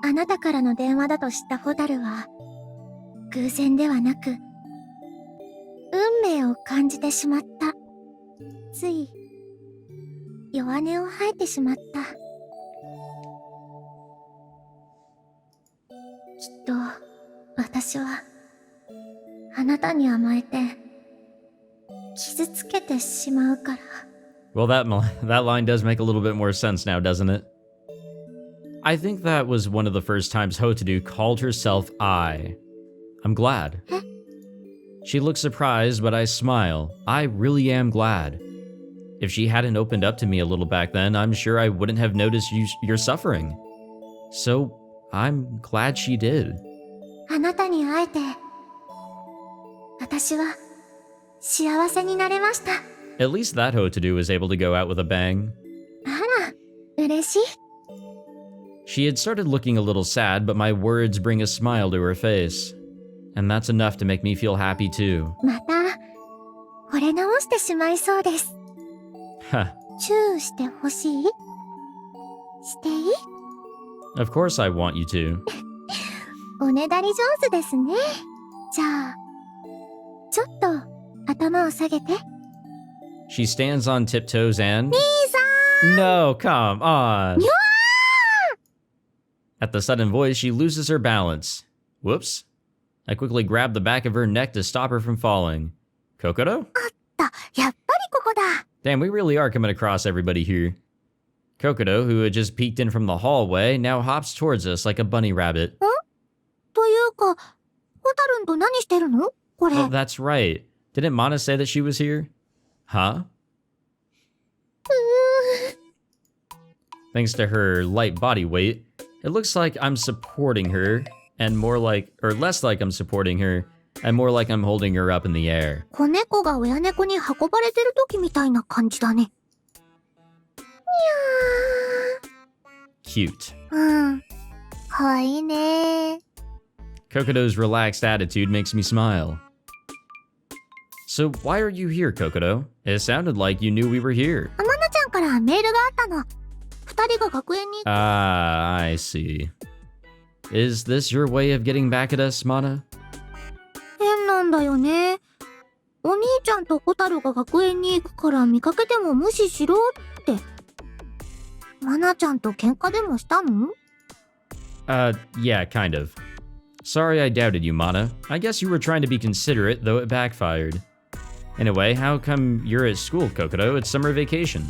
あなたからの電話だと知ったホタルは、偶然ではなく、運命を感じてしまった。つい、弱音を吐いてしまった。きっと、私は、あなたに甘えて、傷つけてしまうから。Well, that line does make a little bit more sense now, doesn't it? I think that was one of the first times Hotaru called herself I. I'm glad. She looks surprised, but I smile. I really am glad. If she hadn't opened up to me a little back then, I'm sure I wouldn't have noticed your suffering. So, I'm glad she did. あなたに会えて、私は幸せになれました。At least that Hotaru was able to go out with a bang. あら、嬉しい。She had started looking a little sad, but my words bring a smile to her face. And that's enough to make me feel happy too. また、惚れ直してしまいそうです。Huh. チューしてほしい？していい？ Of course I want you to. おねだり上手ですね。じゃあ、ちょっと頭を下げて。She stands on tiptoes and... 兄さん！ No, come on! にゃー！ At the sudden voice, she loses her balance. Whoops. I quickly grab the back of her neck to stop her from falling. Kokoro? あった、やっぱりここだ。Damn, we really are coming across everybody here. Kokoro, who had just peeked in from the hallway, now hops towards us like a bunny rabbit. というか、ホタルンと何してるの？これ。Oh, that's right. Didn't Mana say that she was here? Huh? Thanks to her light body weight, it looks like I'm supporting her, and more like, or less like I'm supporting her, and more like I'm holding her up in the air. 子猫が親猫に運ばれてる時みたいな感じだね。にゃ Cute. ー。うん。かわいいね。Kokodo's relaxed attitude makes me smile. So why are you here, Kokoro? It sounded like you knew we were here. マナちゃんからメールがあったの。二人が学園に。Ah, I see. Is this your way of getting back at us, Mana? 変なんだよね。お兄ちゃんとホタルが学園に行くから見かけても無視しろって。マナちゃんと喧嘩でもしたの？ Yeah, kind of. Sorry I doubted you, Mana. I guess you were trying to be considerate, though it backfired. Anyway, how come you're at school, Kokoro? It's summer vacation.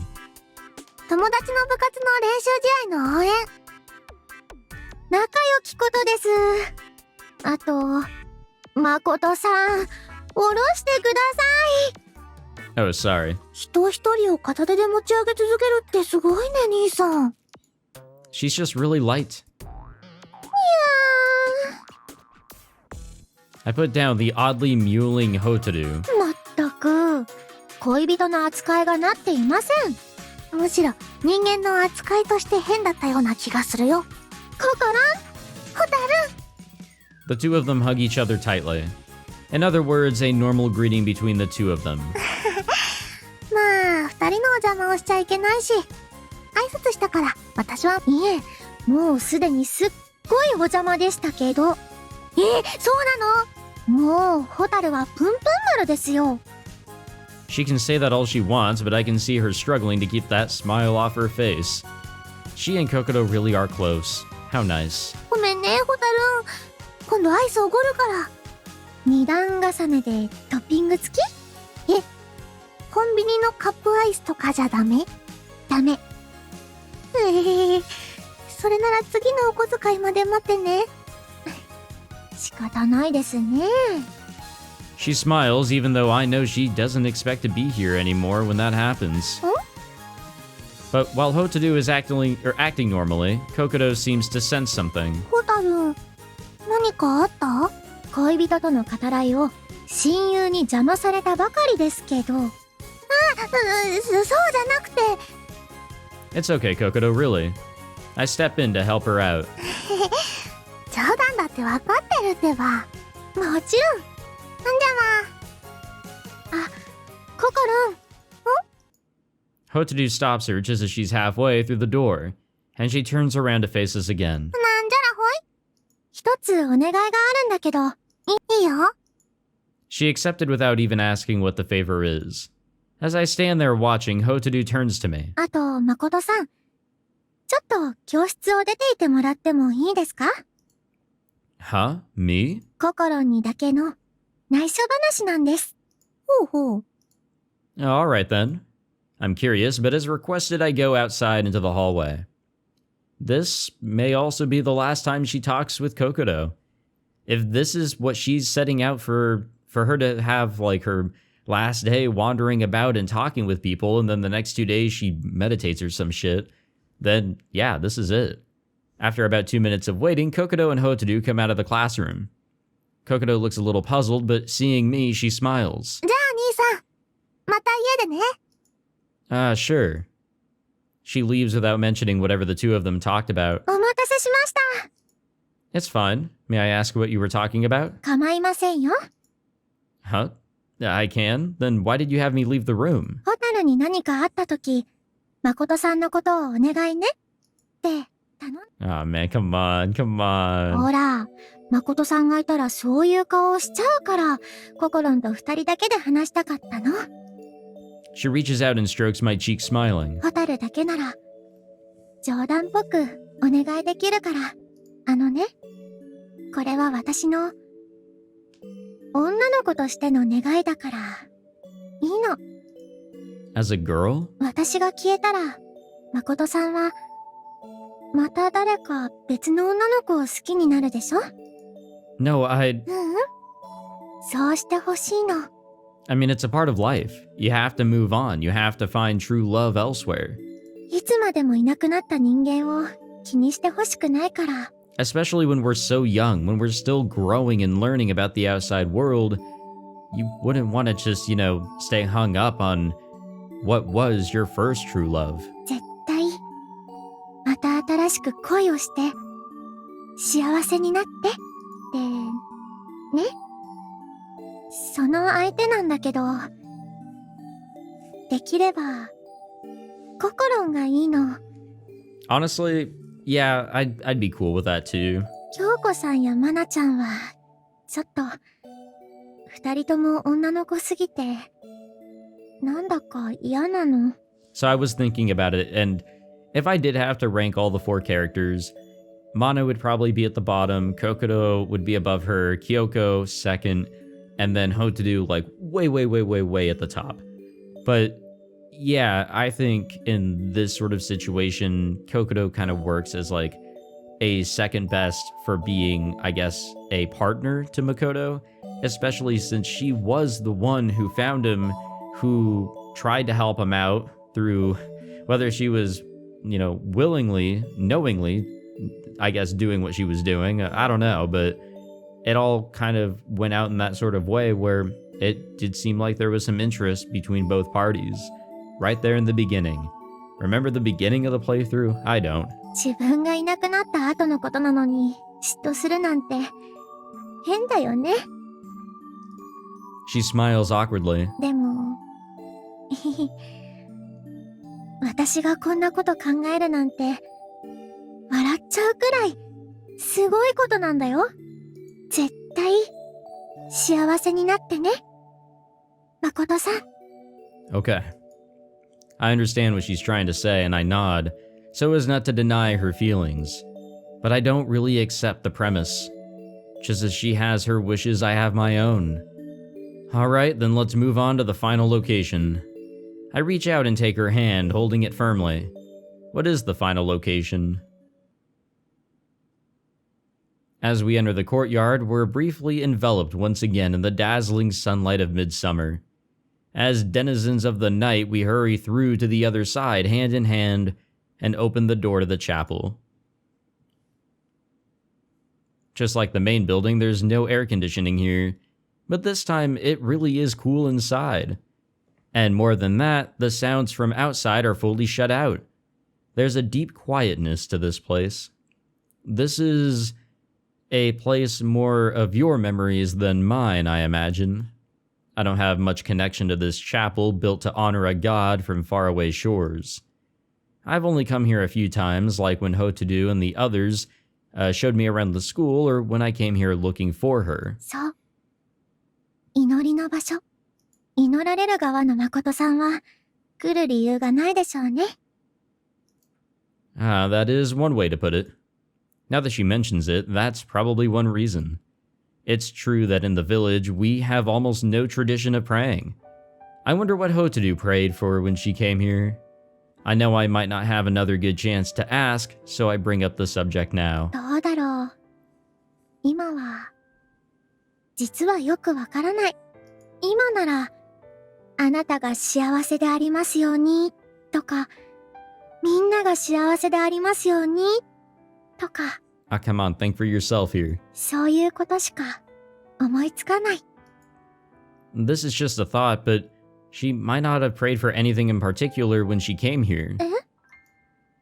友達の部活の練習試合の応援。仲良きことです。あと、誠さん、下ろしてください。Oh, sorry. 人一人を片手で持ち上げ続けるってすごいね、兄さん。She's just really light. I put down the oddly mewling Hotaru. まったく、恋人の扱いがなっていません。むしろ人間の扱いとして変だったような気がするよ。ココロン、ホタル。 The two of them hug each other tightly. In other words, a normal greeting between the two of them. まあ、二人のお邪魔をしちゃいけないし、挨拶したから、私は、いえ、もうすでにすっごいお邪魔でしたけど。そうなの？もう、ホタルはプンプン丸ですよ。She can say that all she wants, but I can see her struggling to keep that smile off her face. She and Kokoto really are close. How nice. ごめんね、ホタル。今度アイスおごるから。二段重ねでトッピング付き？コンビニのカップアイスとかじゃダメ？ダメ。それなら次のお小遣いまで待ってね。仕方ないですね。She smiles even though I know she doesn't expect to be here anymore when that happens. But while Hotaru is acting normally, Kokoto seems to sense something. ホタル、何かあった？恋人との語らいを親友に邪魔されたばかりですけど。そうじゃなくて。It's okay, Kokoto, really. I step in to help her out. 冗談だって分かってるってば。もちろん。んじゃま。ココロン。Hotaru stops her just as she's halfway through the door, and she turns around to face us again. なんじゃらほい。一つお願いがあるんだけど、いいよ。She accepted without even asking what the favor is. As I stand there watching, Hotaru turns to me. あと、誠さん。ちょっと教室を出ていてもらってもいいですか？ Huh? Me? ココロンにだけの内緒話なんです。ほうほう。Alright then. I'm curious, but as requested, I go outside into the hallway. This may also be the last time she talks with Kokoto. If this is what she's setting out for her to have, like, her last day wandering about and talking with people, and then the next 2 days she meditates or some shit, then, yeah, this is it. After about 2 minutes of waiting, Kokoto and Hotaru come out of the classroom. Kokoto looks a little puzzled, but seeing me, she smiles. じゃあ兄さん、また家でね。Sure. She leaves without mentioning whatever the two of them talked about. お待たせしました。It's fine. May I ask what you were talking about? 構いませんよ。Huh? I can? Then why did you have me leave the room? ホタルに何かあったとき、誠さんのことをお願いね。って頼ん。Aw, man, come on. ほら、誠さんがいたらそういう顔をしちゃうから、ココロンと二人だけで話したかったの。She reaches out and strokes my cheek, smiling. ホタルだけなら、冗談っぽくお願いできるから。ね、これは私の、女の子としての願いだから、いいの。As a girl? 私が消えたら、誠さんは、また誰か別の女の子を好きになるでしょ？ No, そうしてほしいの。I mean, it's a part of life. You have to move on. You have to find true love elsewhere. いつまでもいなくなった人間を気にしてほしくないから。Especially when we're so young, when we're still growing and learning about the outside world, you wouldn't want to just, stay hung up on what was your first true love. 絶対、また新しく恋をして、幸せになって、ね。その相手なんだけど、できれば、ココロンがいいの。Honestly, yeah, I'd be cool with that too. 京子さんやマナちゃんは、ちょっと、二人とも女の子すぎて、なんだか嫌なの。So I was thinking about it, and if I did have to rank all the 4 characters, Mana would probably be at the bottom, Kokoto would be above her, Kyoko second, and then Hotaru like way at the top. But yeah, I think in this sort of situation, Kokoto kind of works as like a second best for being, I guess, a partner to Makoto, especially since she was the one who found him, who tried to help him out through whether she was, willingly, knowingly, I guess, doing what she was doing. I don't know, but it all kind of went out in that sort of way where it did seem like there was some interest between both parties. Right there in the beginning. Remember the beginning of the playthrough? I don't. 自分がいなくなった後のことなのに、嫉妬するなんて、変だよね。She smiles awkwardly. でも、私がこんなこと考えるなんて、笑っちゃうくらい、すごいことなんだよ。絶対、幸せになってね。誠さん。Okay. I understand what she's trying to say, and I nod, so as not to deny her feelings. But I don't really accept the premise. Just as she has her wishes, I have my own. Alright, then let's move on to the final location. I reach out and take her hand, holding it firmly. What is the final location? As we enter the courtyard, we're briefly enveloped once again in the dazzling sunlight of midsummer. As denizens of the night, we hurry through to the other side, hand in hand, and open the door to the chapel. Just like the main building, there's no air conditioning here, but this time it really is cool inside. And more than that, the sounds from outside are fully shut out. There's a deep quietness to this place. This is a place more of your memories than mine, I imagine. I don't have much connection to this chapel built to honor a god from faraway shores. I've only come here a few times, like when Hotodu and the others showed me around the school, or when I came here looking for her. そう。祈りの場所。祈られる側の誠さんは、来る理由がないでしょうね。Ah, that is one way to put it. Now that she mentions it, that's probably one reason. It's true that in the village, we have almost no tradition of praying. I wonder what Hotodu prayed for when she came here. I know I might not have another good chance to ask, so I bring up the subject now. どうだろう。今は、実はよくわからない。今なら、あなたが幸せでありますように、とか、みんなが幸せでありますように、とか。Ah, come on, think for yourself here. そういうことしか思いつかない。This is just a thought, but she might not have prayed for anything in particular when she came here.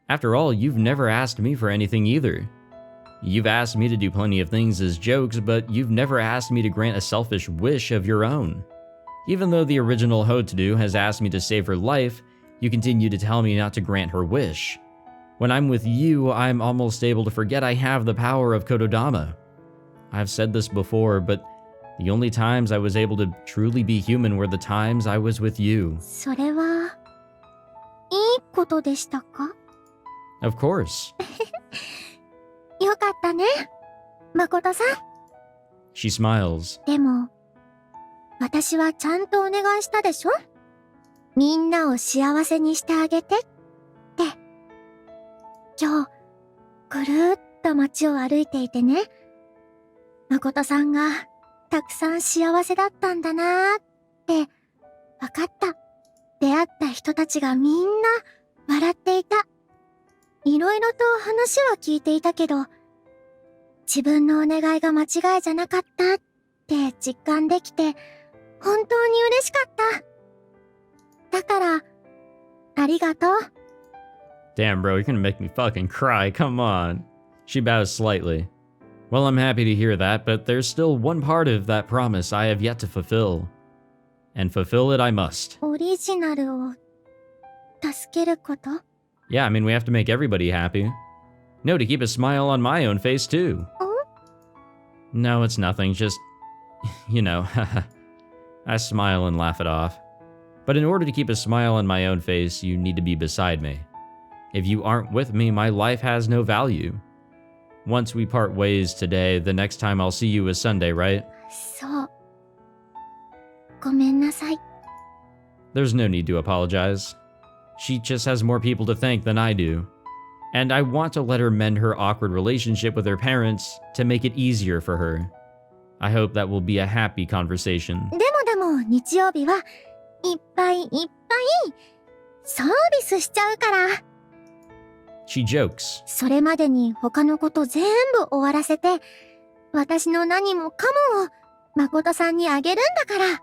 After all, you've never asked me for anything either. You've asked me to do plenty of things as jokes, but you've never asked me to grant a selfish wish of your own. Even though the original Hotodu has asked me to save her life, you continue to tell me not to grant her wish. When I'm with you, I'm almost able to forget I have the power of kotodama. I've said this before, but the only times I was able to truly be human were the times I was with you. それは、いいことでしたか？ Of course. よかったね、誠さん。She smiles. でも、私はちゃんとお願いしたでしょ？みんなを幸せにしてあげてって。今日、ぐるーっと街を歩いていてね、誠さんがたくさん幸せだったんだなーってわかった。出会った人たちがみんな笑っていた。いろいろと話は聞いていたけど、自分のお願いが間違いじゃなかったって実感できて、本当に嬉しかった。だから、ありがとう。Damn, bro, you're gonna make me fucking cry, come on. She bows slightly. Well, I'm happy to hear that, but there's still one part of that promise I have yet to fulfill. And fulfill it I must. オリジナルを助けること？ Yeah, I mean, we have to make everybody happy. No, to keep a smile on my own face, too. No, it's nothing, just, you know, I smile and laugh it off. But in order to keep a smile on my own face, you need to be beside me. If you aren't with me, my life has no value. Once we part ways today, the next time I'll see you is Sunday, right? そう。ごめんなさい。There's no need to apologize. She just has more people to thank than I do. And I want to let her mend her awkward relationship with her parents to make it easier for her. I hope that will be a happy conversation. でも日曜日はいっぱいいっぱいサービスしちゃうから。She jokes. それまでに他のこと全部終わらせて、私の何もかもを誠さんにあげるんだから。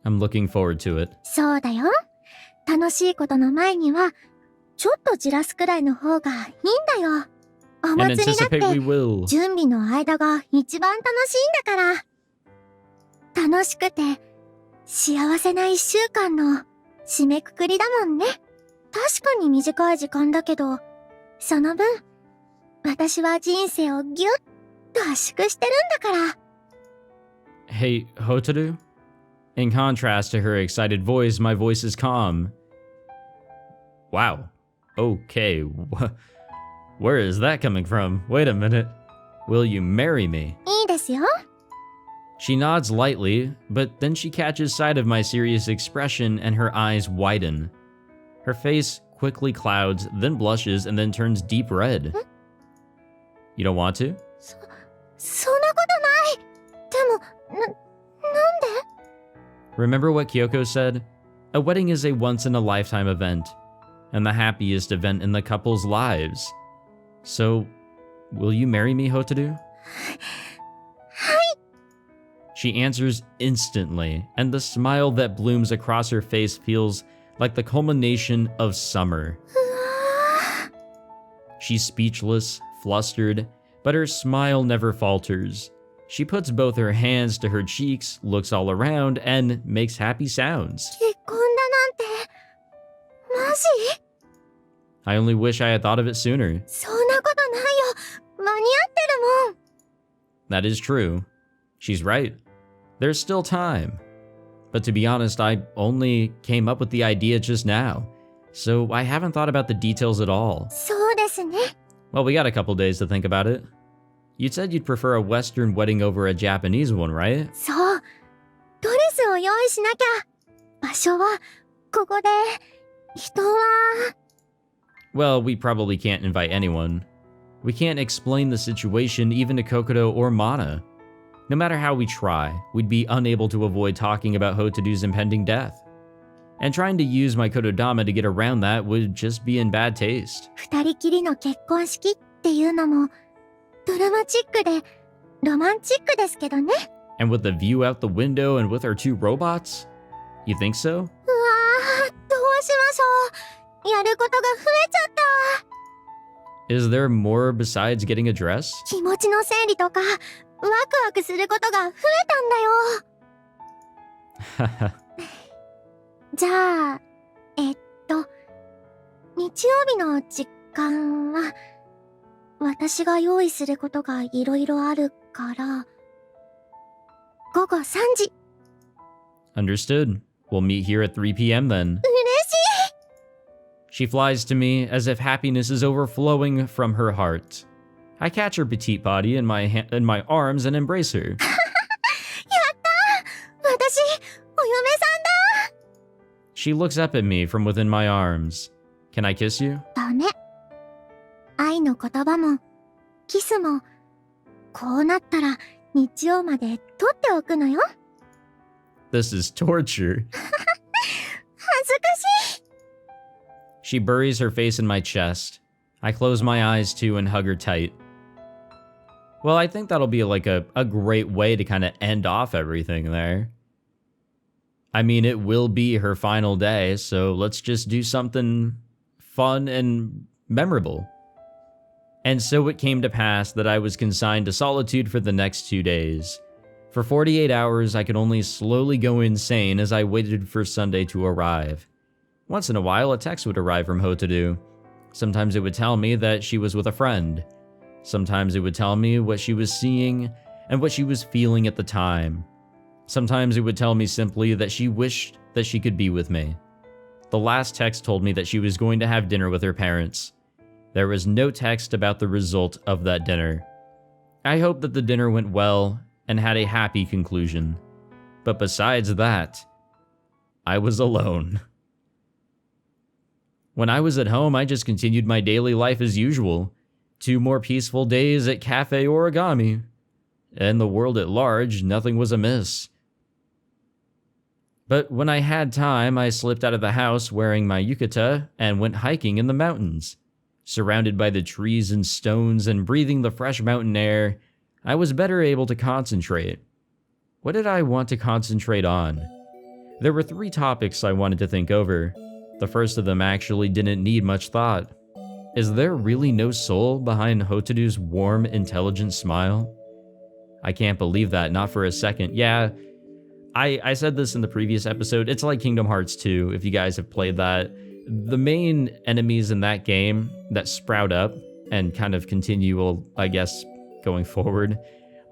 I'm looking forward to it. そうだよ。楽しいことの前には、ちょっとじらすくらいの方がいいんだよ。お And 祭りだっ anticipate we て、 will. 準備の間が一番楽しいんだから。楽しくて、幸せな一週間の締めくくりだもんね。確かに短い時間だけど、その分、私は人生をぎゅっと圧縮してるんだから。Hey, Hotaru? In contrast to her excited voice, my voice is calm. Wow. Okay. Where is that coming from? Wait a minute. Will you marry me? いいですよ。She nods lightly, but then she catches sight of my serious expression and her eyes widen. Her face quickly clouds, then blushes, and then turns deep red. You don't want to? そんなことない。でも、なんで？ Remember what Kyoko said? A wedding is a once-in-a-lifetime event, and the happiest event in the couple's lives. So, will you marry me, Hotaru? She answers instantly, and the smile that blooms across her face feels like the culmination of summer. She's speechless, flustered, but her smile never falters. She puts both her hands to her cheeks, looks all around, and makes happy sounds. 結婚だなんて、マジ？ I only wish I had thought of it sooner. そんなことないよ。間に合ってるもん。 That is true. She's right. There's still time. But to be honest, I only came up with the idea just now, so I haven't thought about the details at all. そうですね。 Well, we got a couple days to think about it. You said you'd prefer a Western wedding over a Japanese one, right? そう。ドレスを用意しなきゃ。場所は、ここで、人は... Well, we probably can't invite anyone. We can't explain the situation even to Kokoto or Mana. No matter how we try, we'd be unable to avoid talking about Hotaru's impending death. And trying to use my kotodama to get around that would just be in bad taste. 二人きりの結婚式っていうのも、ドラマチックで、ロマンチックですけどね。 And with the view out the window and with our two robots? You think so? うわー、どうしましょう。やることが増えちゃった。 Is there more besides getting a dress? 気持ちの整理とか、ワクワクすることが増えたんだよ。じゃあ、日曜日の時間は、私が用意することがいろいろあるから、午後3時。Understood. We'll meet here at 3 p.m. then. 嬉しい。 She flies to me as if happiness is overflowing from her heart. I catch her petite body in my arms and embrace her. やったー。私、お嫁さんだ。 She looks up at me from within my arms. Can I kiss you? ダメ。愛の言葉も、キスも、こうなったら日曜まで取っておくのよ。 This is torture. 恥ずかしい。 She buries her face in my chest. I close my eyes too and hug her tight. Well, I think that'll be like a great way to kind of end off everything there. I mean, it will be her final day, so let's just do something fun and memorable. And so it came to pass that I was consigned to solitude for the next 2 days. For 48 hours, I could only slowly go insane as I waited for Sunday to arrive. Once in a while, a text would arrive from Hotaru. Sometimes it would tell me that she was with a friend. Sometimes it would tell me what she was seeing and what she was feeling at the time. Sometimes it would tell me simply that she wished that she could be with me. The last text told me that she was going to have dinner with her parents. There was no text about the result of that dinner. I hope that the dinner went well and had a happy conclusion. But besides that, I was alone. When I was at home, I just continued my daily life as usual. 2 more peaceful days at Cafe Origami. In the world at large, nothing was amiss. But when I had time, I slipped out of the house wearing my yukata and went hiking in the mountains. Surrounded by the trees and stones and breathing the fresh mountain air, I was better able to concentrate. What did I want to concentrate on? There were 3 topics I wanted to think over. The first of them actually didn't need much thought. Is there really no soul behind Hotaru's warm, intelligent smile? I can't believe that, not for a second. Yeah, I said this in the previous episode. It's like Kingdom Hearts 2, if you guys have played that. The main enemies in that game that sprout up, and kind of continue, I guess, going forward,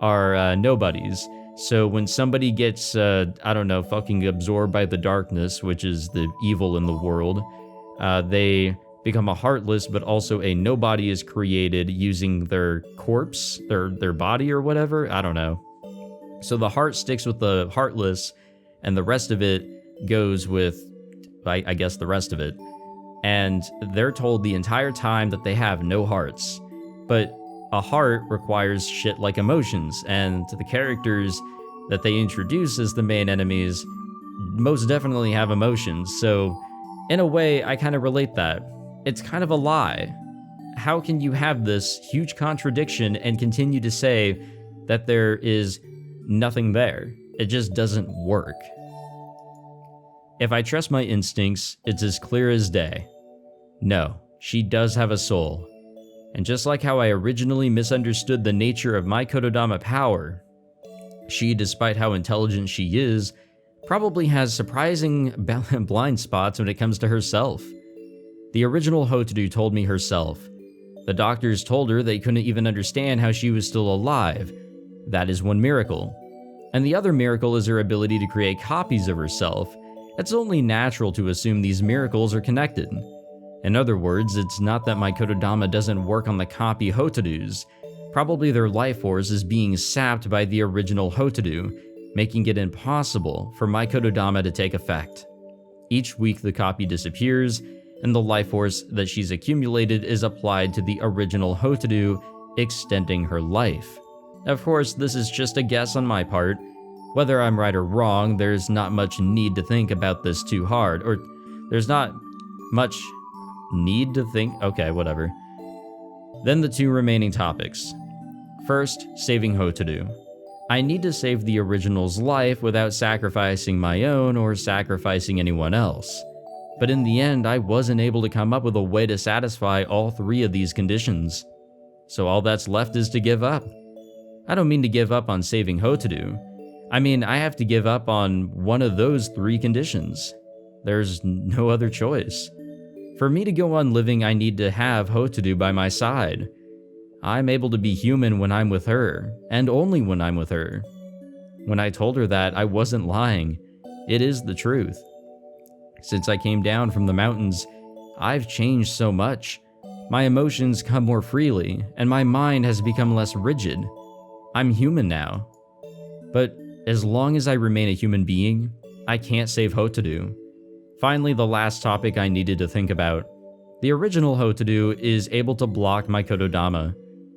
are nobodies. So when somebody gets, I don't know, fucking absorbed by the darkness, which is the evil in the world, they become a heartless, but also a nobody is created using their corpse, their body or whatever. I don't know. So the heart sticks with the heartless, and the rest of it goes with, I guess, the rest of it. And they're told the entire time that they have no hearts. But a heart requires shit like emotions, and the characters that they introduce as the main enemies most definitely have emotions. So in a way, I kind of relate that. It's kind of a lie. How can you have this huge contradiction and continue to say that there is nothing there? It just doesn't work. If I trust my instincts, it's as clear as day. No, she does have a soul. And just like how I originally misunderstood the nature of my kotodama power, she, despite how intelligent she is, probably has surprising blind spots when it comes to herself. The original Hotaru told me herself. The doctors told her they couldn't even understand how she was still alive. That is one miracle. And the other miracle is her ability to create copies of herself. It's only natural to assume these miracles are connected. In other words, it's not that my kotodama doesn't work on the copy Hotarus. Probably their life force is being sapped by the original Hotaru, making it impossible for my kotodama to take effect. Each week the copy disappears, and the life force that she's accumulated is applied to the original Hotaru, extending her life. Of course, this is just a guess on my part. Whether I'm right or wrong, there's not much need to think about this too hard, or there's not much need to think, okay, whatever. Then the two remaining topics. First, saving Hotaru. I need to save the original's life without sacrificing my own or sacrificing anyone else. But in the end, I wasn't able to come up with a way to satisfy all three of these conditions. So all that's left is to give up. I don't mean to give up on saving Hotaru. I mean, I have to give up on one of those three conditions. There's no other choice. For me to go on living, I need to have Hotaru by my side. I'm able to be human when I'm with her, and only when I'm with her. When I told her that, I wasn't lying. It is the truth. Since I came down from the mountains, I've changed so much. My emotions come more freely, and my mind has become less rigid. I'm human now. But as long as I remain a human being, I can't save Hotaru. Finally, the last topic I needed to think about. The original Hotaru is able to block my kotodama.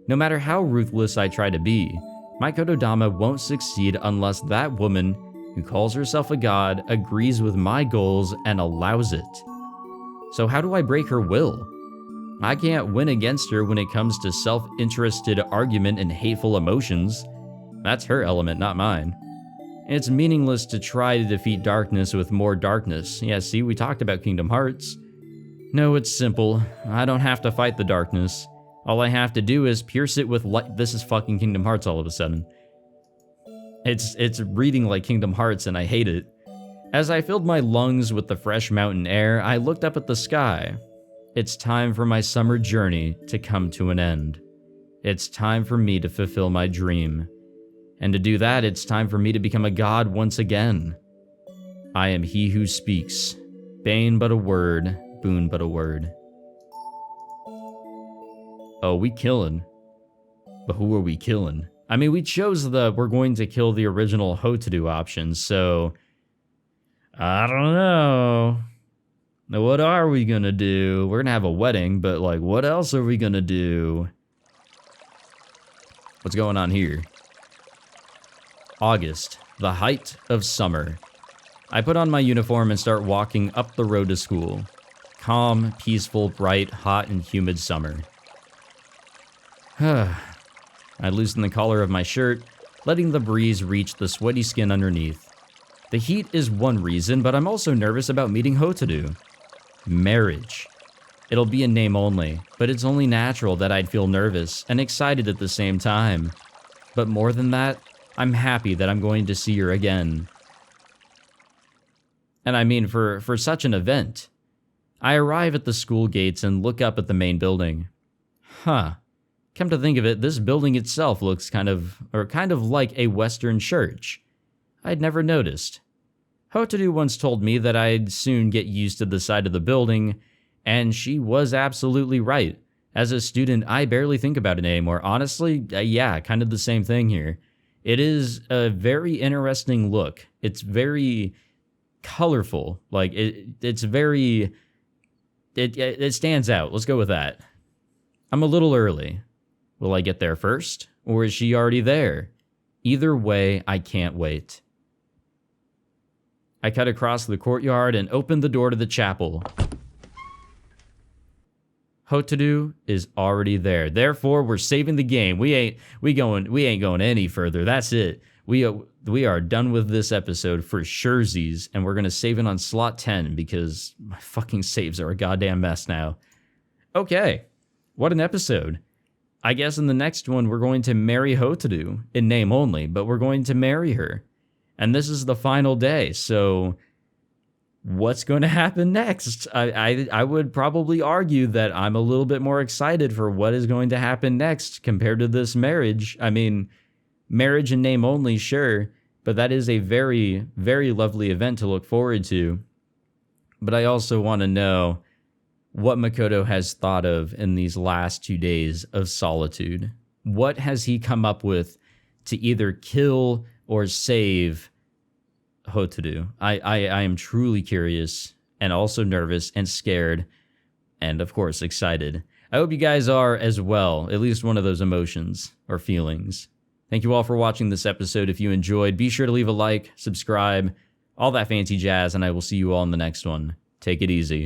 No matter how ruthless I try to be, my kotodama won't succeed unless that woman, who calls herself a god, agrees with my goals and allows it. So how do I break her will? I can't win against her when it comes to self-interested argument and hateful emotions. That's her element, not mine. It's meaningless to try to defeat darkness with more darkness. Yeah, see, we talked about Kingdom Hearts. No, it's simple. I don't have to fight the darkness. All I have to do is pierce it with light. This is fucking Kingdom Hearts all of a sudden. It's reading like Kingdom Hearts and I hate it. As I filled my lungs with the fresh mountain air, I looked up at the sky. It's time for my summer journey to come to an end. It's time for me to fulfill my dream. And to do that, it's time for me to become a god once again. I am he who speaks. Bane but a word, boon but a word. Oh, we killing. But who are we killing? I mean, we chose we're going to kill the original Hotaru option, so I don't know. Now, what are we gonna do? We're gonna have a wedding, but like, what else are we gonna do? What's going on here? August, the height of summer. I put on my uniform and start walking up the road to school. Calm, peaceful, bright, hot, and humid summer. I loosen the collar of my shirt, letting the breeze reach the sweaty skin underneath. The heat is one reason, but I'm also nervous about meeting Hotaru. Marriage. It'll be a name only, but it's only natural that I'd feel nervous and excited at the same time. But more than that, I'm happy that I'm going to see her again. And I mean, for such an event. I arrive at the school gates and look up at the main building. Huh. Come to think of it, this building itself looks kind of like a Western church. I'd never noticed. Hotaru once told me that I'd soon get used to the side of the building, and she was absolutely right. As a student, I barely think about it anymore. Honestly, yeah, kind of the same thing here. It is a very interesting look. It's very colorful. Like, it stands out. Let's go with that. I'm a little early. Will I get there first, or is she already there? Either way, I can't wait. I cut across the courtyard and opened the door to the chapel. Hotaru is already there. Therefore, we're saving the game. We ain't going any further. That's it. We are done with this episode for surezies, and we're gonna save it on slot 10 because my fucking saves are a goddamn mess now. Okay, what an episode. I guess in the next one we're going to marry Hotaru in name only, but we're going to marry her, and this is the final day. So what's going to happen next? I would probably argue that I'm a little bit more excited for what is going to happen next compared to this marriage. I mean, marriage in name only, sure, but that is a very, very lovely event to look forward to. But I also want to know what Makoto has thought of in these last 2 days of solitude. What has he come up with to either kill or save Hotaru? I am truly curious and also nervous and scared and, of course, excited. I hope you guys are as well, at least one of those emotions or feelings. Thank you all for watching this episode. If you enjoyed, be sure to leave a like, subscribe, all that fancy jazz, and I will see you all in the next one. Take it easy.